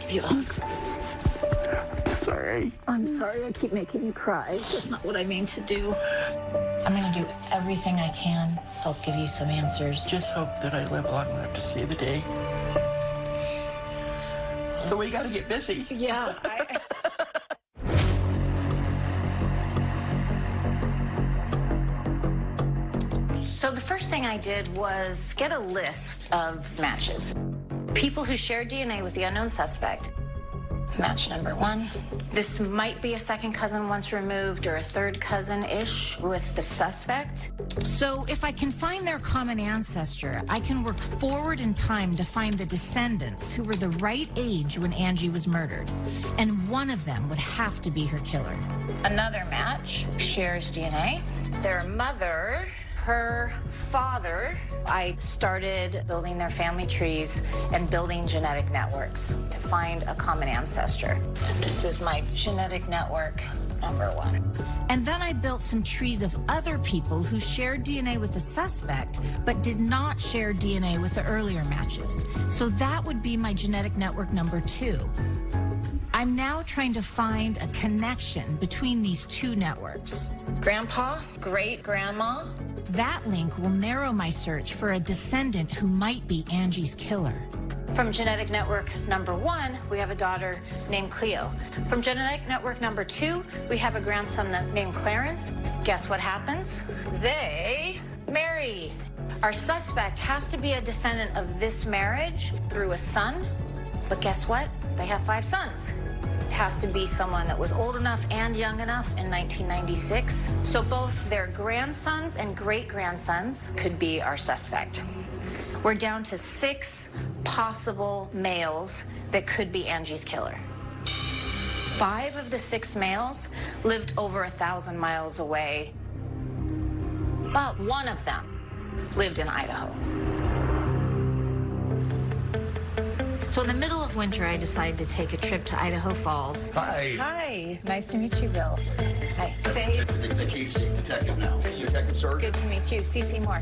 Give you a hug. Sorry. I'm sorry I keep making you cry. That's not what I mean to do. I'm going to do everything I can, help give you some answers. Just hope that I live long enough to see the day. So we got to get busy. Yeah. So the first thing I did was get a list of matches. People who shared DNA with the unknown suspect. Match number 1. This might be a second cousin once removed or a third cousin-ish with the suspect. So if I can find their common ancestor, I can work forward in time to find the descendants who were the right age when Angie was murdered. And one of them would have to be her killer. Another match shares DNA. Their mother, her father. I started building their family trees and building genetic networks to find a common ancestor. And this is my genetic network number 1. And then I built some trees of other people who shared DNA with the suspect, but did not share DNA with the earlier matches. So that would be my genetic network number 2. I'm now trying to find a connection between these 2 networks. Grandpa, great-grandma. That link will narrow my search for a descendant who might be Angie's killer. From genetic network number 1, we have a daughter named Cleo. From genetic network number 2, we have a grandson named Clarence. Guess what happens? They marry. Our suspect has to be a descendant of this marriage through a son. But guess what? They have 5 sons. It has to be someone that was old enough and young enough in 1996. So both their grandsons and great-grandsons could be our suspect. We're down to 6 possible males that could be Angie's killer. 5 of the 6 males lived over 1,000 miles away, but one of them lived in Idaho. So in the middle of winter, I decided to take a trip to Idaho Falls. Hi. Hi. Nice to meet you, Bill. Hi. Say. The case detective now. Detective Sergeant. Good to meet you. CC Moore.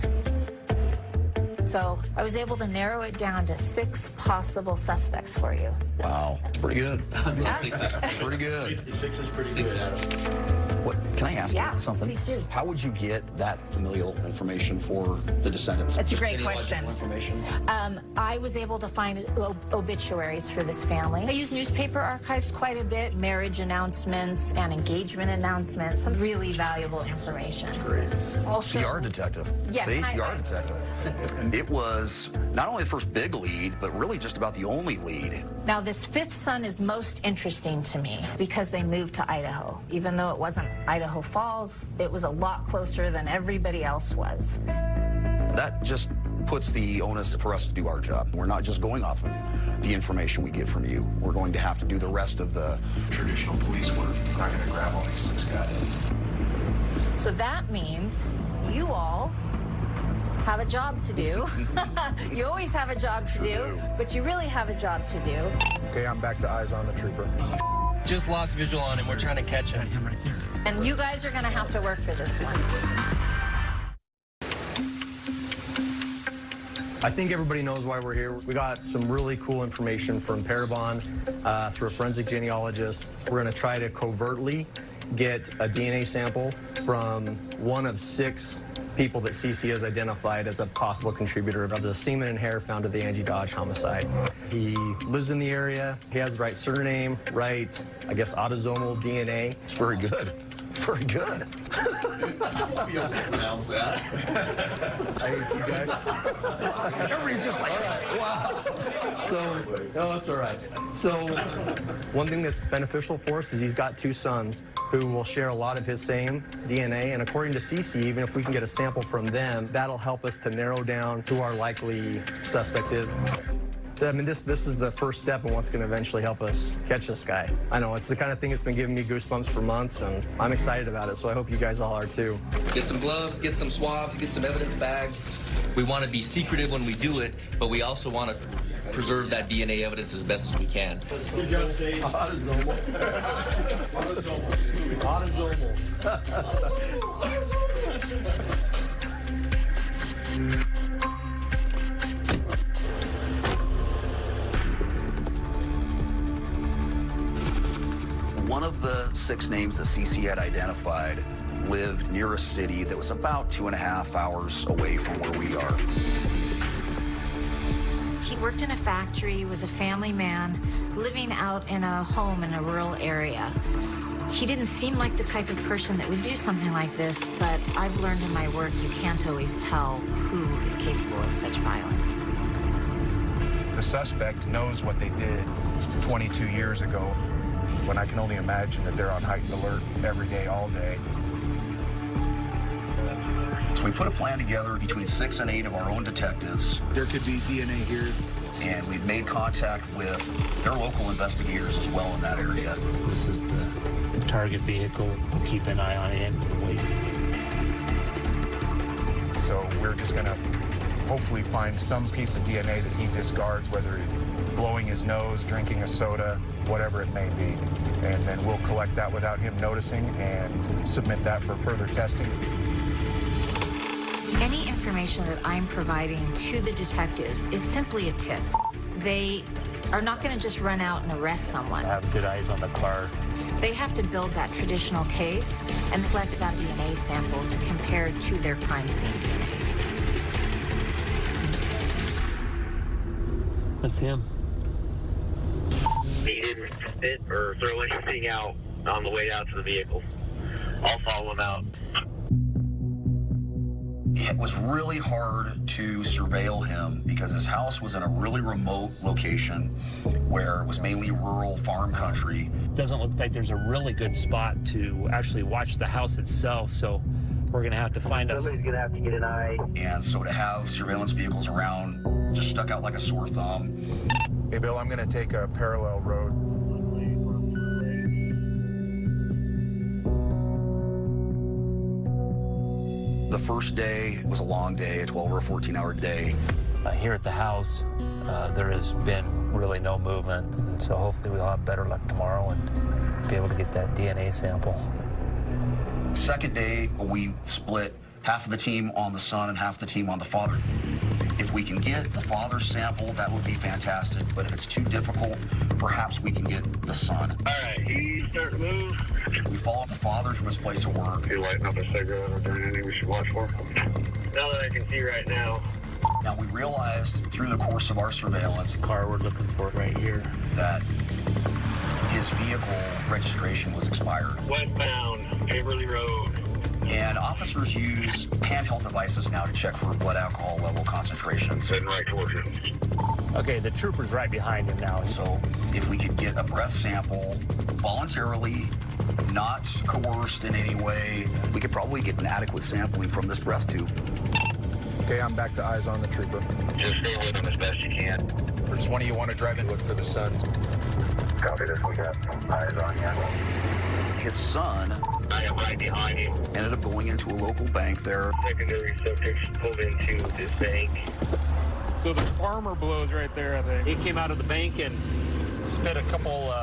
So I was able to narrow it down to 6 possible suspects for you. Wow. Pretty good. Yeah. 6 is pretty good. 6 is pretty good. What, can I ask Yeah, you something? please do. How would you get that familial information for the descendants? That's a Just great genealogical question. Information? I was able to find obituaries for this family. I use newspaper archives quite a bit, marriage announcements and engagement announcements, some really valuable information. That's great. Also, So you are a detective. Yes, See, I- you are a detective. It was not only the first big lead, but really just about the only lead. Now, this 5th son is most interesting to me because they moved to Idaho. Even though it wasn't Idaho Falls, it was a lot closer than everybody else was. That just puts the onus for us to do our job. We're not just going off of the information we get from you. We're going to have to do the rest of the Traditional police work. We're not going to grab all these 6 guys. So that means you all have a job to do. You always have a job to do, but you really have a job to do. Okay, I'm back to eyes on the trooper. Just lost visual on him. We're trying to catch him. Right there. And you guys are going to have to work for this one. I think everybody knows why we're here. We got some really cool information from Parabon through a forensic genealogist. We're going to try to covertly get a DNA sample from one of 6 people that CC has identified as a possible contributor of the semen and hair found at the Angie Dodge homicide. He lives in the area. He has the right surname, right, I guess, autosomal DNA. It's very good. Very good. You'll be able to pronounce that. I hate you guys. Everybody's just like, wow. So, no, that's all right. So, one thing that's beneficial for us is he's got 2 sons who will share a lot of his same DNA, and according to CC, even if we can get a sample from them, that'll help us to narrow down who our likely suspect is. I mean, this is the first step in what's going to eventually help us catch this guy. I know, it's the kind of thing that's been giving me goosebumps for months, and I'm excited about it, so I hope you guys all are too. Get some gloves, get some swabs, get some evidence bags. We want to be secretive when we do it, but we also want to preserve that DNA evidence as best as we can. Good job, Sage. Autosomal. Autosomal. One of the 6 names that CC had identified lived near a city that was about 2.5 hours away from where we are. He worked in a factory, was a family man, living out in a home in a rural area. He didn't seem like the type of person that would do something like this, but I've learned in my work you can't always tell who is capable of such violence. The suspect knows what they did 22 years ago, when I can only imagine that they're on heightened alert every day, all day. So we put a plan together between 6 and 8 of our own detectives. There could be DNA here. And we've made contact with their local investigators as well in that area. This is the target vehicle. We'll keep an eye on it and wait. So we're just gonna hopefully find some piece of DNA that he discards, whether blowing his nose, drinking a soda, whatever it may be. And then we'll collect that without him noticing and submit that for further testing. Any information that I'm providing to the detectives is simply a tip. They are not going to just run out and arrest someone. Have good eyes on the car. They have to build that traditional case and collect that DNA sample to compare to their crime scene DNA. That's him. He didn't spit or throw anything out on the way out to the vehicle. I'll follow him out. It was really hard to surveil him because his house was in a really remote location where it was mainly rural farm country. Doesn't look like there's a really good spot to actually watch the house itself, so we're going to have to find out. Somebody's going to have to get an eye. And so to have surveillance vehicles around just stuck out like a sore thumb. Hey, Bill, I'm gonna take a parallel road. The first day was a long day, a 12 or 14-hour day. Here at the house, there has been really no movement, and so hopefully we'll have better luck tomorrow and be able to get that DNA sample. Second day, we split half of the team on the son and half the team on the father. If we can get the father's sample, that would be fantastic, but if it's too difficult, perhaps we can get the son. All right, he's starting to move. We followed the father from his place of work. You lighting up a cigarette or doing anything we should watch for? Now that I can see right now. Now, we realized through the course of our surveillance, The car we're looking for right here. that his vehicle registration was expired. Westbound, Haverly Road. And officers use handheld devices now to check for blood alcohol level concentrations. Heading right towards you. Okay, the trooper's right behind him now. So if we could get a breath sample voluntarily, not coerced in any way, we could probably get an adequate sampling from this breath tube. Okay, I'm back to eyes on the trooper. Just stay with him as best you can. Or just one of you want to drive in, look for the sons. Copy this, we got eyes on you. His son I am right behind him. ended up going into a local bank there. Secondary subjects pulled into this bank. So the farmer blows right there, I think. He came out of the bank and spit a couple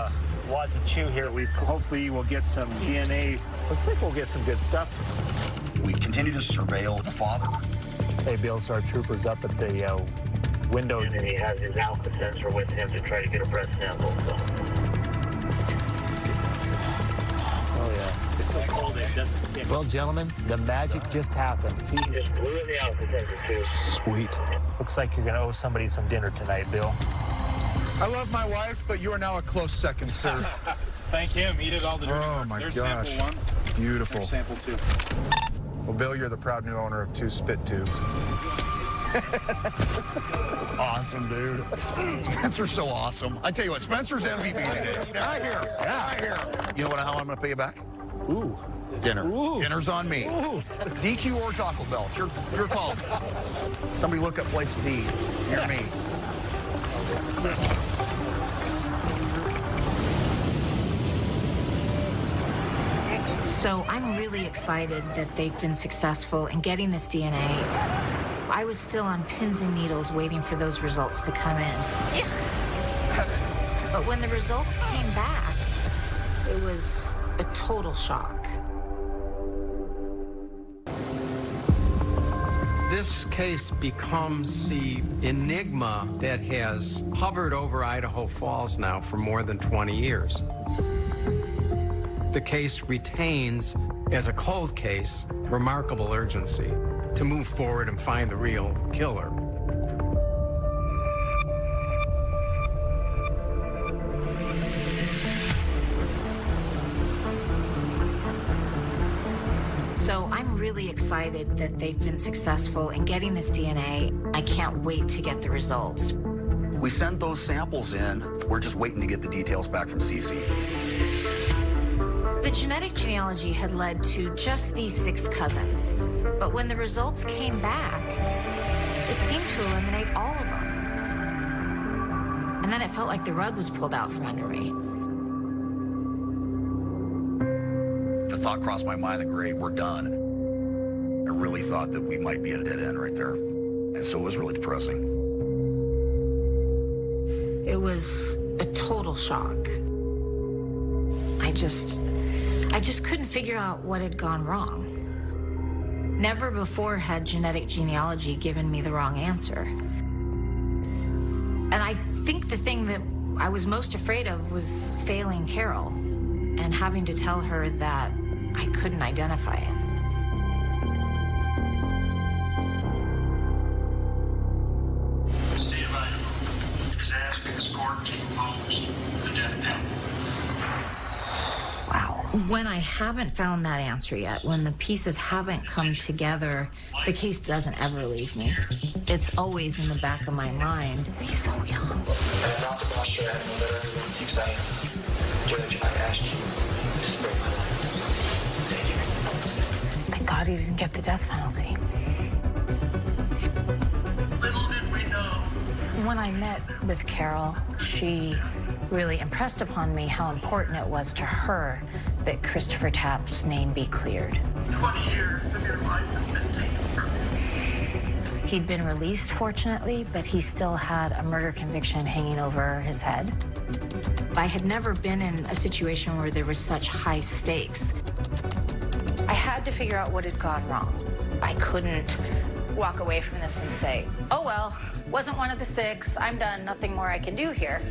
wads of chew here. Hopefully we'll get some DNA. Looks like we'll get some good stuff. We continue to surveil the father. Hey, Bill, so our trooper's up at the window. And then he has his alpha sensor with him to try to get a breath sample. So. Oh, yeah. It's so cold it doesn't stick. Well, gentlemen, the magic just happened. He just blew in the alpha sensor, too. Sweet. Looks like you're going to owe somebody some dinner tonight, Bill. I love my wife, but you are now a close second, sir. Thank him. He did all the dirty work. Oh, my There's gosh. sample one. Beautiful. Sample 2. Well, Bill, you're the proud new owner of 2 spit tubes. That's awesome, dude. Spencer's so awesome. I tell you what, Spencer's MVP today. I hear. You know how I'm going to pay you back? Ooh. Dinner. Ooh. Dinner's on me. Ooh. DQ or Taco Bell. It's your call. Somebody look up place to eat. Hear me. So I'm really excited that they've been successful in getting this DNA. I was still on pins and needles waiting for those results to come in. But when the results came back, it was a total shock. This case becomes the enigma that has hovered over Idaho Falls now for more than 20 years. The case retains, as a cold case, remarkable urgency to move forward and find the real killer. So I'm really excited that they've been successful in getting this DNA. I can't wait to get the results. We sent those samples in. We're just waiting to get the details back from CC. The genetic genealogy had led to just these 6 cousins. But when the results came back, it seemed to eliminate all of them. And then it felt like the rug was pulled out from under me. The thought crossed my mind that, great, we're done. I really thought that we might be at a dead end right there. And so it was really depressing. It was a total shock. I just couldn't figure out what had gone wrong. Never before had genetic genealogy given me the wrong answer. And I think the thing that I was most afraid of was failing Carol and having to tell her that I couldn't identify him. The state of Idaho is asking this court to impose the death penalty. Wow. When I haven't found that answer yet, when the pieces haven't come together, the case doesn't ever leave me. It's always in the back of my mind. He's so young. And I'm not the posture animal that everyone thinks I am. Judge, I asked you to spare my life. Thank you. Thank God he didn't get the death penalty. Little did we know. When I met with Carol, she really impressed upon me how important it was to her that Christopher Tapp's name be cleared. 20 years of your life has been taken from you. He'd been released, fortunately, but he still had a murder conviction hanging over his head. I had never been in a situation where there was such high stakes. I had to figure out what had gone wrong. I couldn't walk away from this and say, oh, well, wasn't one of the 6. I'm done. Nothing more I can do here.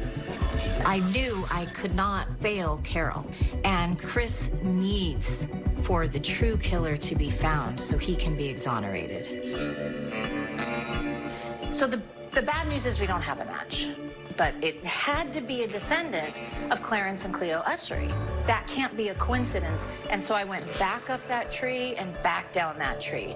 I knew I could not fail Carol, and Chris needs for the true killer to be found so he can be exonerated. So the bad news is we don't have a match, but it had to be a descendant of Clarence and Cleo Usry. That can't be a coincidence, and so I went back up that tree and back down that tree.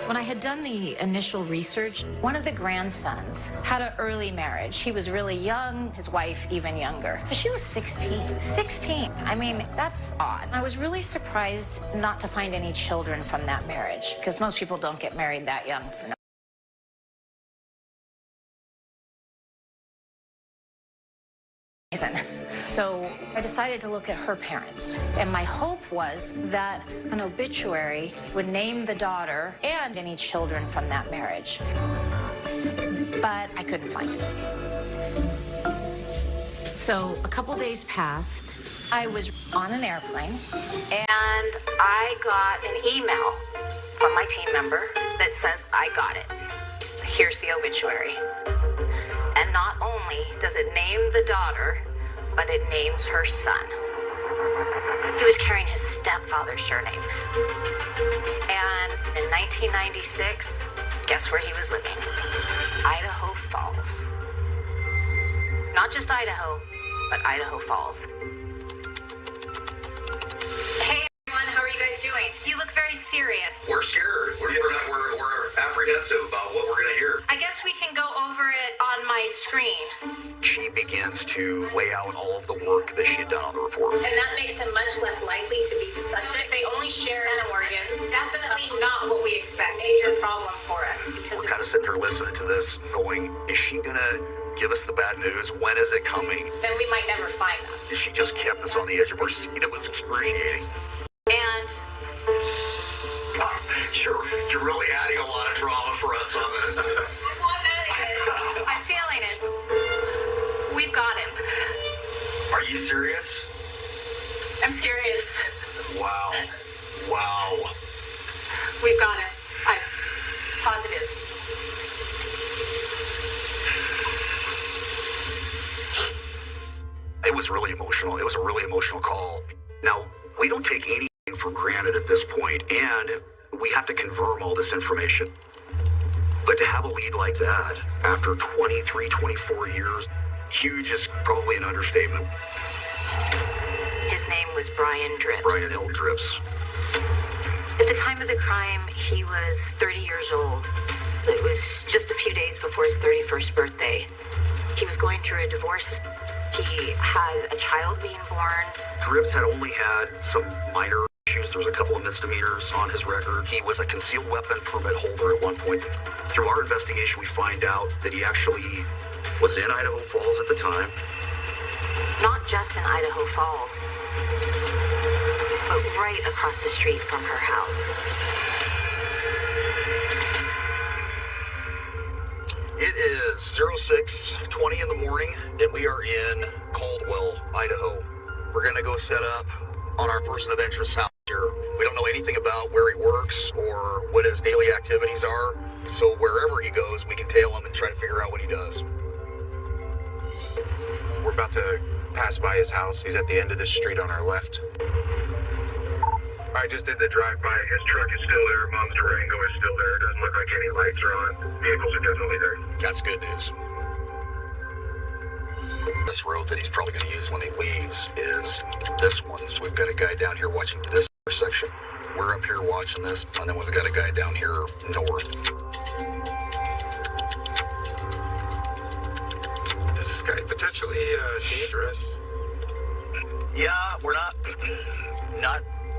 When I had done the initial research, one of the grandsons had an early marriage. He was really young, his wife even younger. She was 16. 16. I mean, that's odd. I was really surprised not to find any children from that marriage, because most people don't get married that young for no reason. So I decided to look at her parents, and my hope was that an obituary would name the daughter and any children from that marriage. But I couldn't find it. So a couple days passed. I was on an airplane, and I got an email from my team member that says, I got it. Here's the obituary. And not only does it name the daughter, but it names her son. He was carrying his stepfather's surname. And in 1996, guess where he was living? Idaho Falls. Not just Idaho, but Idaho Falls. serious. We're scared. We're apprehensive about what we're going to hear. I guess we can go over it on my screen. She begins to lay out all of the work that she had done on the report. And that makes him much less likely to be the subject. They only share organs. Definitely not what we expect. Major problem for us. Because We're kind of sitting there listening to this, going, is she going to give us the bad news? When is it coming? then we might never find them. She just kept us on the edge of our seat. It was excruciating. And You're really adding a lot of drama for us on this. I'm feeling it. We've got him. Are you serious? I'm serious. Wow. Wow. We've got him. I'm positive. It was really emotional. It was a really emotional call. Now, we don't take anything for granted at this point, and we have to confirm all this information. But to have a lead like that after 23, 24 years, huge is probably an understatement. His name was Brian Drips. Brian L. Drips. At the time of the crime, he was 30 years old. It was just a few days before his 31st birthday. He was going through a divorce. He had a child being born. Drips had only had some minor issues. There was a couple of misdemeanors on his record. He was a concealed weapon permit holder at one point. Through our investigation, we find out that he actually was in Idaho Falls at the time. Not just in Idaho Falls, but right across the street from her house. It is 06:20 in the morning, and we are in Caldwell, Idaho. We're going to go set up on our person of interest's house here. We don't know anything about where he works or what his daily activities are, so wherever he goes, we can tail him and try to figure out what he does. We're about to pass by his house. He's at the end of this street on our left. I just did the drive-by. His truck is still there. Mom's Durango is still there. It doesn't look like any lights are on. Vehicles are definitely there. That's good news. This road that he's probably going to use when he leaves is this one. So we've got a guy down here watching this intersection. We're up here watching this, and then we've got a guy down here north. Is this guy potentially dangerous? Yeah, we're not.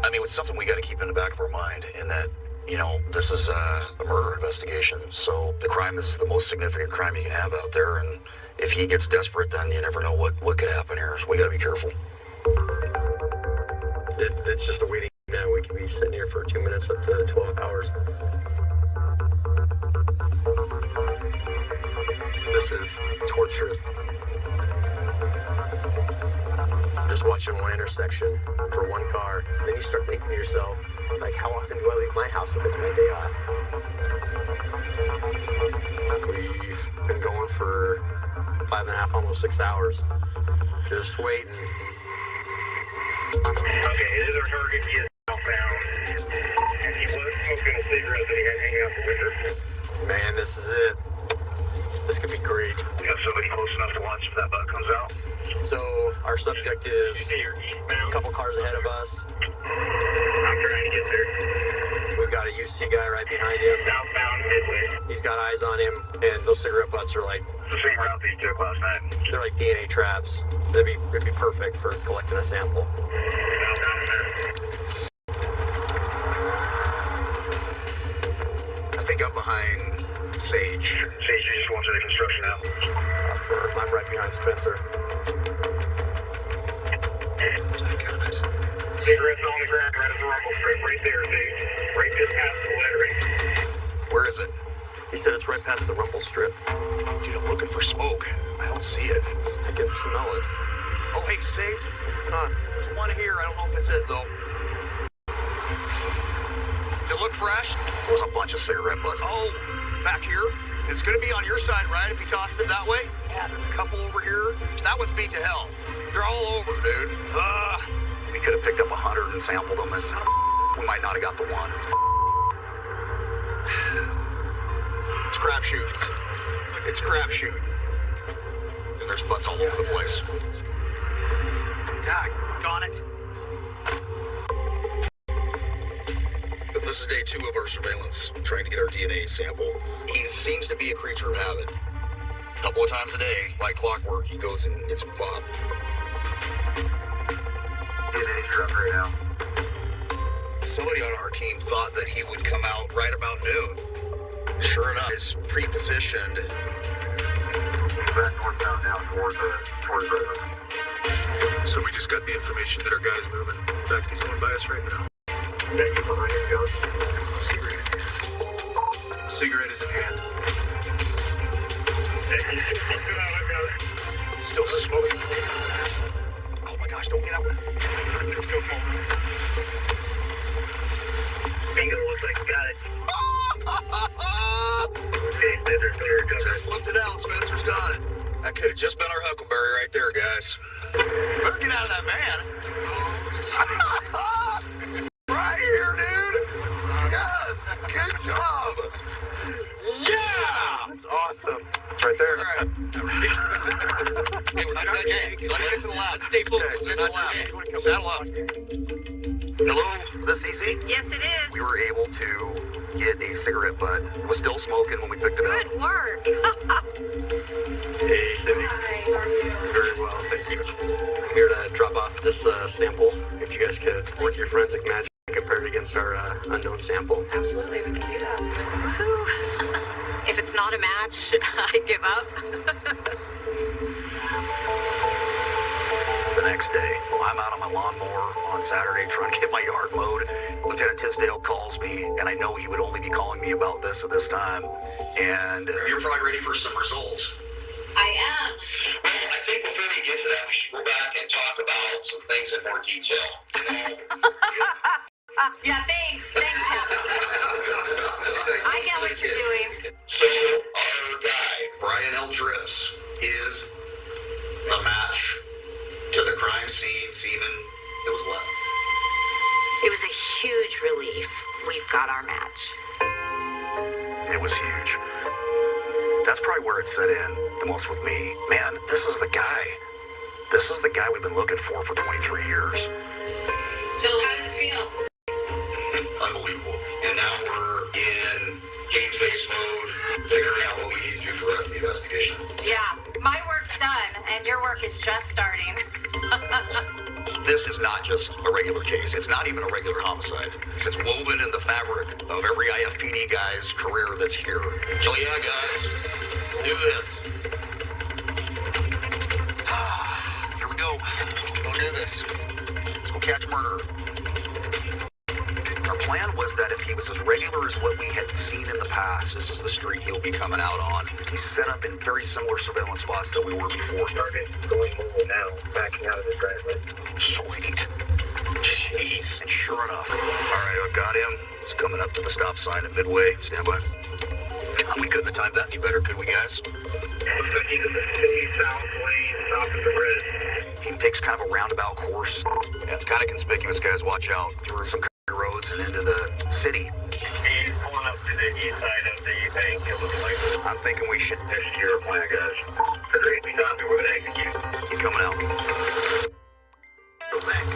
I mean, it's something we got to keep in the back of our mind, in that, you know, this is a murder investigation. So the crime is the most significant crime you can have out there, and if he gets desperate, then you never know what could happen here. So we got to be careful. It's just a waiting game now. We could be sitting here for 2 minutes up to 12 hours. This is torturous. Just watching one intersection for one car, then you start thinking to yourself, like, how often do I leave my house if it's my day off? We've been going for 5.5, almost 6 hours, just waiting. Okay, it is our target. He is now found. And he was smoking a cigarette that he had hanging out the window. Man, this is it. This could be great. We have somebody close enough to watch if that butt comes out. So our subject is a couple cars ahead of us. I'm trying to get there. We've got a UC guy right behind him. Southbound midway. He's got eyes on him, and those cigarette butts are like... The same route that you took last night. They're like DNA traps. It'd be perfect for collecting a sample. I think I'm behind Sage. Sage, you just going through the construction now? I'm right behind Spencer. I got it. Cigarettes on the ground, right at the rumble strip, right there, Sage. Right just past the lettering. Where is it? He said it's right past the rumble strip. Dude, I'm looking for smoke. I don't see it. I can smell it. Oh, hey, Sage. There's one here. I don't know if it's it, though. Does it look fresh? There's a bunch of cigarette butts. Oh, back here. It's going to be on your side, right, if you tossed it that way? Yeah, there's a couple over here. That one's beat to hell. They're all over, dude. We could have picked up 100 and sampled them, and we might not have got the one. It's crapshoot. It's crapshoot. And there's butts all over the place. Doggone it. This is day 2 of our surveillance, trying to get our DNA sample. He seems to be a creature of habit. A couple of times a day, like clockwork, he goes and gets some pop. DNA's up right now. Somebody on our team thought that he would come out right about noon. Sure enough, he's pre-positioned. He's back northbound now towards Redmond. So we just got the information that our guy's moving. In fact, he's going by us right now. Thank you behind your gun. Cigarette in hand. Cigarette is in hand. Still smoking. Oh my gosh, don't get out. Still smoking. Bingo, looks like you got it. Okay, Spencer's clear. Just flipped it out. Spencer's got it. That could have just been our huckleberry right there, guys. You better get out of that van. Right here, dude. Yes. Good job. Yeah. That's awesome. It's right there. All right. Hey, we're not done yet. Let's stay focused. Saddle up. Hello, is this CC? Yes, it is. We were able to get a cigarette butt. It was still smoking when we picked it up. Good work. Hey, Cindy. Hi, how are you? Very well, thank you. I'm here to drop off this sample. If you guys could work your forensic magic and compare it against our unknown sample. Absolutely, we can do that. Woohoo. If it's not a match, I give up. The next day, I'm out on my lawnmower on Saturday trying to get my yard mowed. Lieutenant Tisdale calls me, and I know he would only be calling me about this at this time. And you're probably ready for some results. I am. Well, I think before we get to that, we should go back and talk about some things in more detail. Yeah, thanks. Thanks, Kevin. I get what you're doing. So, our guy, Brian L. Drifts, is the match to the crime scene semen that was left. It was a huge relief. We've got our match. It was huge. That's probably where it set in the most with me. Man, this is the guy. This is the guy we've been looking for 23 years. So how does it feel? Unbelievable. And now we're in game face mode, figuring out what we need to do for the rest of the investigation. Yeah, my work's done, and your work is just starting. This is not just a regular case. It's not even a regular homicide. It's woven in the fabric of every IFPD guy's career that's here. So yeah, guys, let's do this. Here we go. Go do this. Let's go catch murderer. Our plan was that if he was as regular as what we had seen in the past, this is the street he'll be coming out on. He's set up in very similar surveillance spots that we were before. Target going mobile now, backing out of the driveway. Sweet. Jeez. And sure enough. All right, I've got him. He's coming up to the stop sign at Midway. Stand by. We couldn't have timed that any better, could we, guys? Looks like he's in the city south lane, south of the bridge. He takes kind of a roundabout course. Yeah, it's kind of conspicuous, guys. Watch out. Through some roads and into the city. He's pulling up to the east side of the bank, it looks like. I'm thinking we should... This is your plan, guys. Agreed, we got me. We're going to execute. He's coming out. Go bank.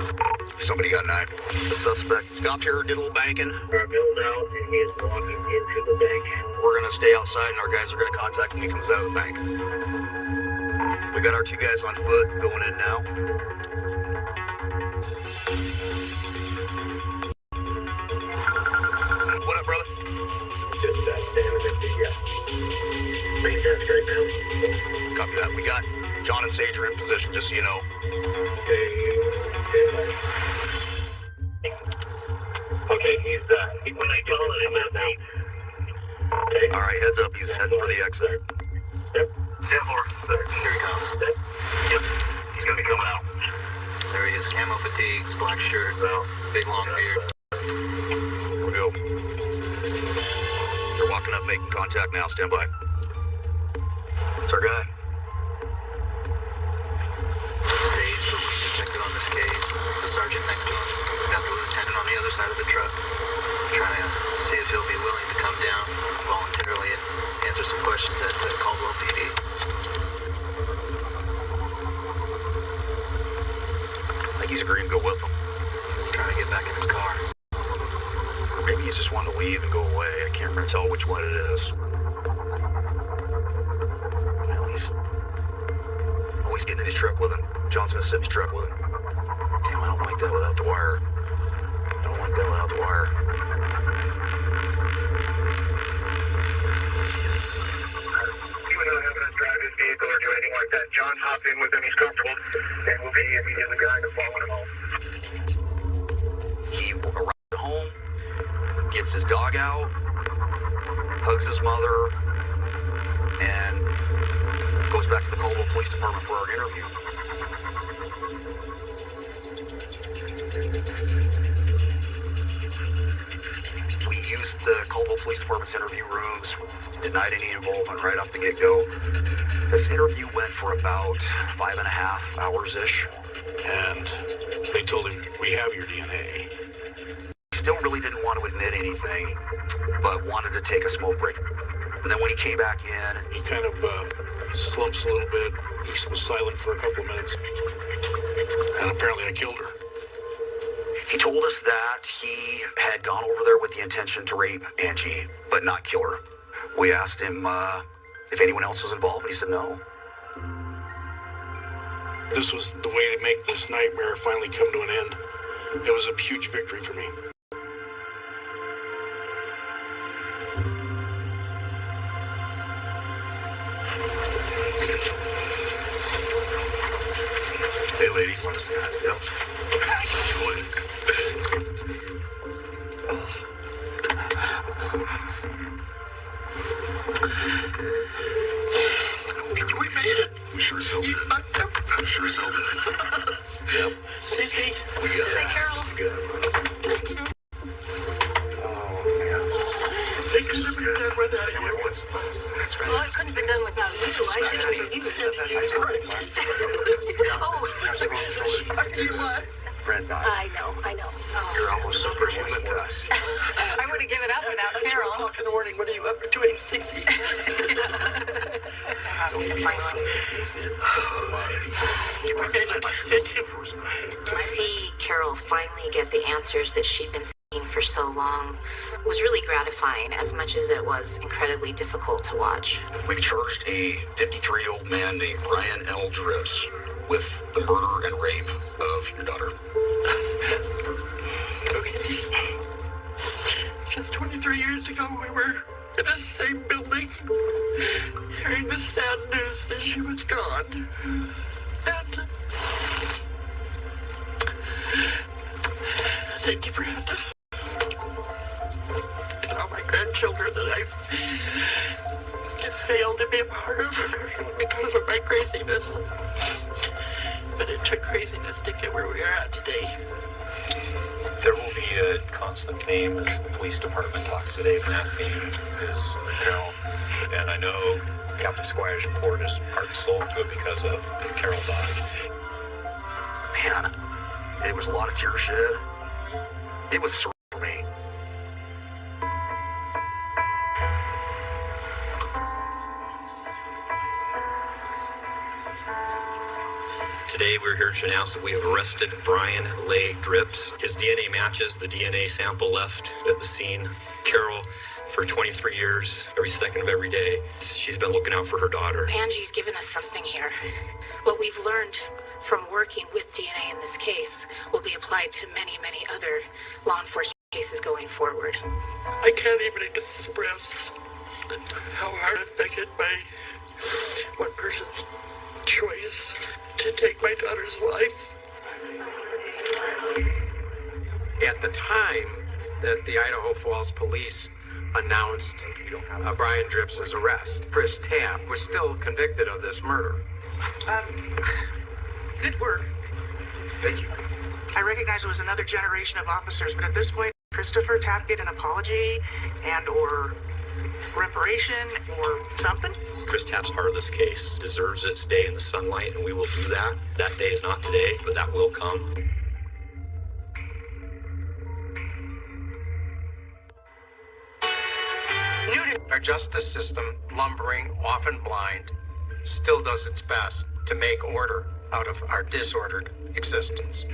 Somebody got an eye. The suspect stopped here, did a little banking. Our bill's out, and he is walking into the bank. We're going to stay outside, and our guys are going to contact him when he comes out of the bank. We got our 2 guys on foot going in now. What up, brother? Just main desk right now. Copy that. We got John and Sage are in position, just so you know. Okay, he's when I call him out now. Okay. All right, heads up. He's heading for the exit. Yep. 10-4. Here he comes. Yep. He's gonna be coming out. There he is, camo fatigues, black shirt, big long beard. Here we go. They're walking up, making contact now. Stand by. It's our guy. Sage, the lead detective on this case. The sergeant next to him. We got the lieutenant on the other side of the truck. Trying to see if he'll be willing to come down voluntarily and answer some questions at Caldwell PD. I think he's agreeing to go with them. He's trying to get back in his car. Maybe he's He's just wanting to leave and go away. I can't really tell which one it is. Well, he's always getting in his truck with him. John's gonna sit in his truck with him. Damn, I don't like that without the wire. I don't like that without the wire. Even though evidence drive his vehicle or do anything like that, John's hopped in with him. He's comfortable, and we'll be immediately behind him following him home. He arrived home, gets his dog out, hugs his mother, and goes back to the Colville Police Department for our interview. We used the Colville Police Department's interview rooms, denied any involvement right off the get-go. This interview went for about 5.5 hours-ish. And they told him, we have your DNA. Still really didn't want to admit anything, but wanted to take a smoke break. And then when he came back in, He kind of slumps a little bit. He was silent for a couple of minutes. And apparently I killed her. he told us that he had gone over there with the intention to rape Angie, but not kill her. We asked him if anyone else was involved, and he said no. This was the way to make this nightmare finally come to an end. It was a huge victory for me. Hey, lady, want to stand? Yep. We made it. We sure as hell did. We sure as hell did. Yep. Cece. We got it. Hey, Carol. We got it. Thank you. Thank you, Superintendent, without you. Well, it couldn't have been done without you. I did it for you. Oh, sorry, what? Brent died. I know. You're almost superhuman to us. I would have given up without Carol. 2 o'clock in the morning, what are you up doing, Cece? To see Carol finally get the answers that she'd been seeking for so long was really gratifying, as much as it was incredibly difficult to watch. We've charged a 53-year-old man named Brian L. Dripps with the murder and rape of your daughter. Okay. Just 23 years ago, we were in the same building, hearing the sad news that she was gone. And thank you, Brent. And all my grandchildren that I've failed to be a part of because of my craziness. But it took craziness to get where we are at today. There will be a constant theme as the police department talks today, and that theme is Carol. And I know Captain Squire's report is heart and soul to it because of Carol dying. Man, it was a lot of tears shed. It was surreal for me. Today we're here to announce that we have arrested Brian Leigh Dripps. His DNA matches the DNA sample left at the scene. Carol, for 23 years, every second of every day, she's been looking out for her daughter. Angie's given us something here. What we've learned from working with DNA in this case will be applied to many, many other law enforcement cases going forward. I can't even express how hard I'm affected by one person's choice to take my daughter's life. At the time that the Idaho Falls police announced Brian Dripps' arrest, Chris Tapp was still convicted of this murder. Good work. Thank you. I recognize it was another generation of officers, but at this point, Christopher Tapp get an apology and or reparation or something? Chris Tapp's part of this case deserves its day in the sunlight, and we will do that. That day is not today, but that will come. Our justice system, lumbering, often blind, still does its best to make order out of our disordered existence.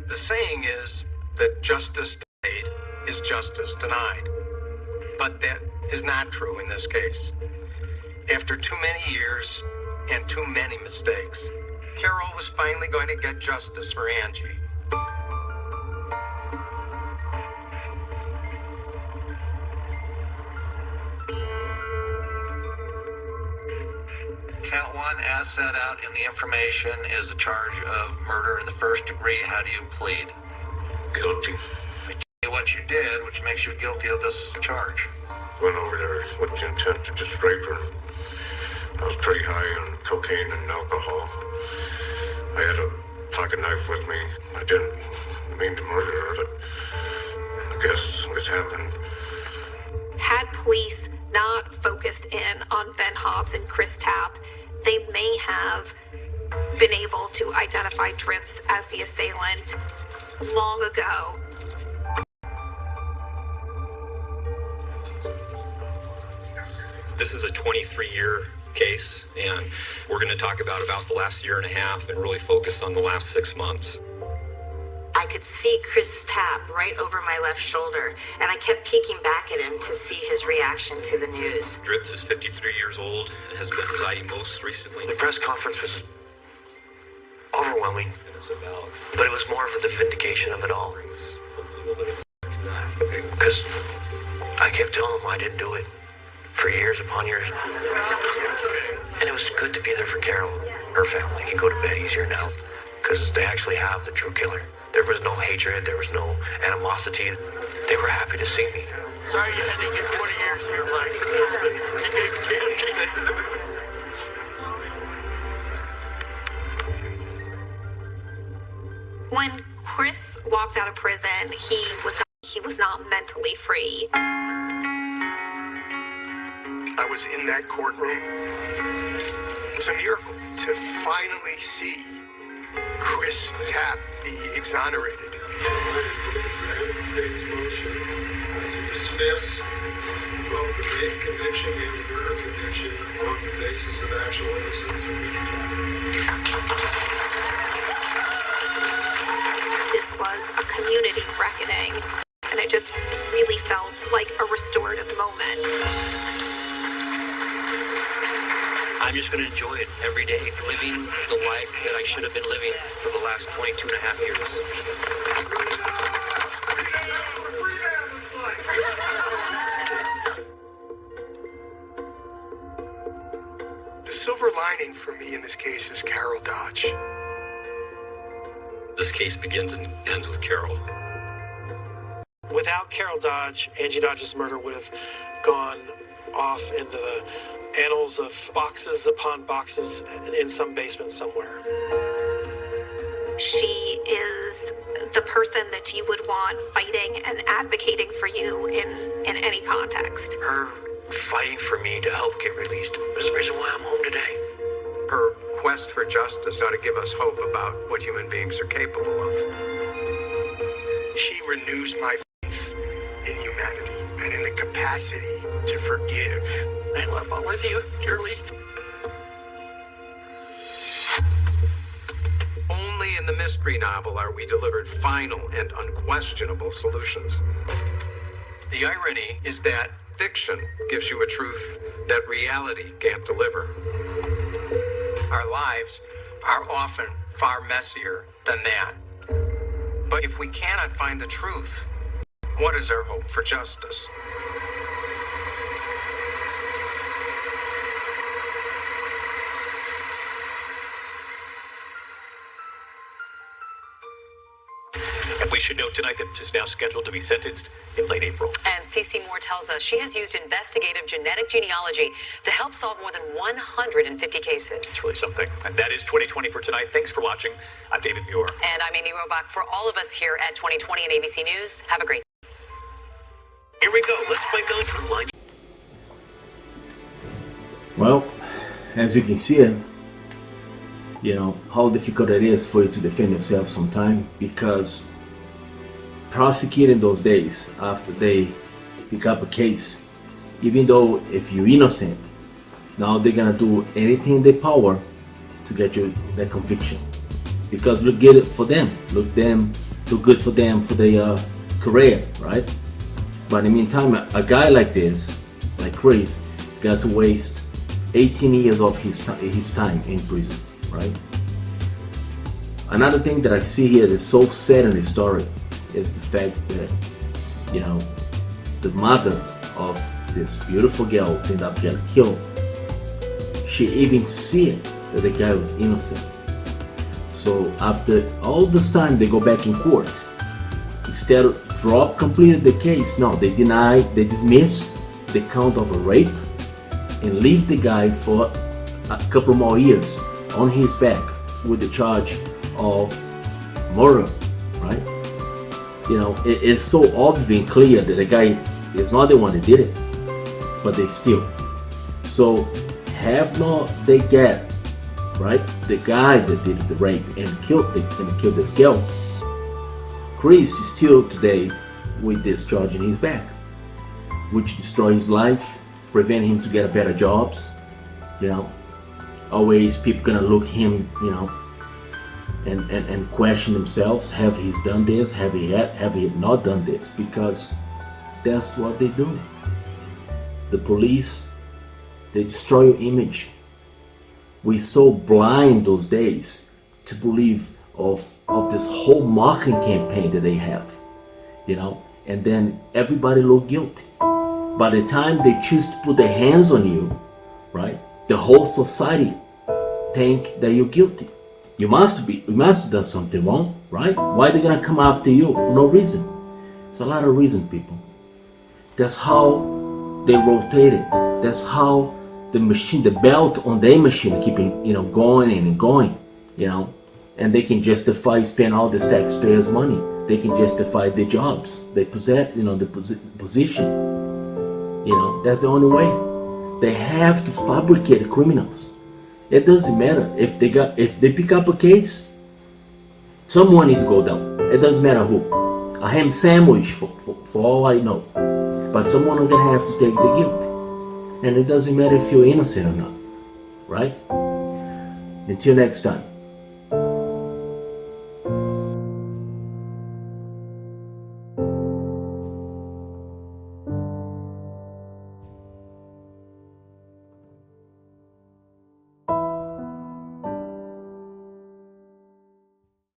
The saying is that justice delayed is justice denied. But that is not true in this case. After too many years and too many mistakes, Carol was finally going to get justice for Angie. Count one, as set out in the information, is the charge of murder in the first degree. How do you plead? Guilty. I tell you what you did, which makes you guilty of this charge. Went over there with the intent to just rape her. I was pretty high on cocaine and alcohol. I had a pocket knife with me. I didn't mean to murder her, but I guess it happened. Had police not focused in on Ben Hobbs and Chris Tapp, they may have been able to identify Drips as the assailant long ago. This is a 23-year case, and we're going to talk about the last year and a half and really focus on the last 6 months. I could see Chris Tapp right over my left shoulder, and I kept peeking back at him to see his reaction to the news. Drips is 53 years old and has been residing most recently. The press conference was overwhelming, but it was more of the vindication of it all. Because I kept telling them I didn't do it for years upon years. And it was good to be there for Carol. Her family can go to bed easier now because they actually have the true killer. There was no hatred, there was no animosity. They were happy to see me. Sorry you had to get 20 years of your life. You gave When Chris walked out of prison, he was not mentally free. I was in that courtroom. It was a miracle to finally see Chris Tapp be exonerated. State's motion to dismiss both the rape conviction and the murder conviction on the basis of actual innocence of Mr. This was a community reckoning, and it just really felt like a restorative moment. I'm just going to enjoy it every day, living the life that I should have been living for the last 22 and a half years. The silver lining for me in this case is Carol Dodge. This case begins and ends with Carol. Without Carol Dodge, Angie Dodge's murder would have gone off into the annals of boxes upon boxes in some basement somewhere. She is the person that you would want fighting and advocating for you in any context. Her fighting for me to help get released is the reason why I'm home today. Her quest for justice ought to give us hope about what human beings are capable of. She renews my faith in humanity and in the capacity to forgive. I love all of you dearly. Only in the mystery novel are we delivered final and unquestionable solutions. The irony is that fiction gives you a truth that reality can't deliver. Our lives are often far messier than that. But if we cannot find the truth, what is our hope for justice? And we should note tonight that this is now scheduled to be sentenced in late April. And CeCe Moore tells us she has used investigative genetic genealogy to help solve more than 150 cases. It's really something. And that is 2020 for tonight. Thanks for watching. I'm David Muir. And I'm Amy Robach. For all of us here at 2020 and ABC News, have a great day. Here we go. Let's play Going Through Line. Well, as you can see, how difficult it is for you to defend yourself sometimes, because prosecuting those days after they pick up a case, even though if you're innocent, now they're gonna do anything in their power to get you that conviction, because look good for them, look good for them for their career, right? But in the meantime, a guy like this, like Chris, got to waste 18 years of his time in prison, right? Another thing that I see here that's so sad in the story is the fact that, you know, the mother of this beautiful girl ended up getting killed. She even said that the guy was innocent. So after all this time, they go back in court. Instead of completed the case, no, they dismiss the count of a rape and leave the guy for a couple more years on his back with the charge of murder, right? You know, it's so obvious and clear that the guy is not the one that did it, but they still. So have not they get, right, the guy that did the rape and killed this girl. Chris is still today with this charge in his back, which destroys his life, prevent him to get better jobs. You know, always people gonna look him, you know, and question themselves: have he done this? Have he not done this? Because that's what they do. The police, they destroy your image. We're so blind those days to believe of this whole marketing campaign that they have, you know, and then everybody look guilty. By the time they choose to put their hands on you, right, the whole society think that you're guilty. You must have done something wrong, right? Why are they gonna come after you for no reason? It's a lot of reason, people. That's how they rotate it. That's how the machine, the belt on their machine, keeping, you know, going and going, you know. And they can justify spend all this taxpayers' money. They can justify their jobs. They possess, you know, the position. You know, that's the only way. They have to fabricate criminals. It doesn't matter if they pick up a case. Someone needs to go down. It doesn't matter who. A ham sandwich for all I know. But someone is gonna have to take the guilt. And it doesn't matter if you're innocent or not. Right? Until next time.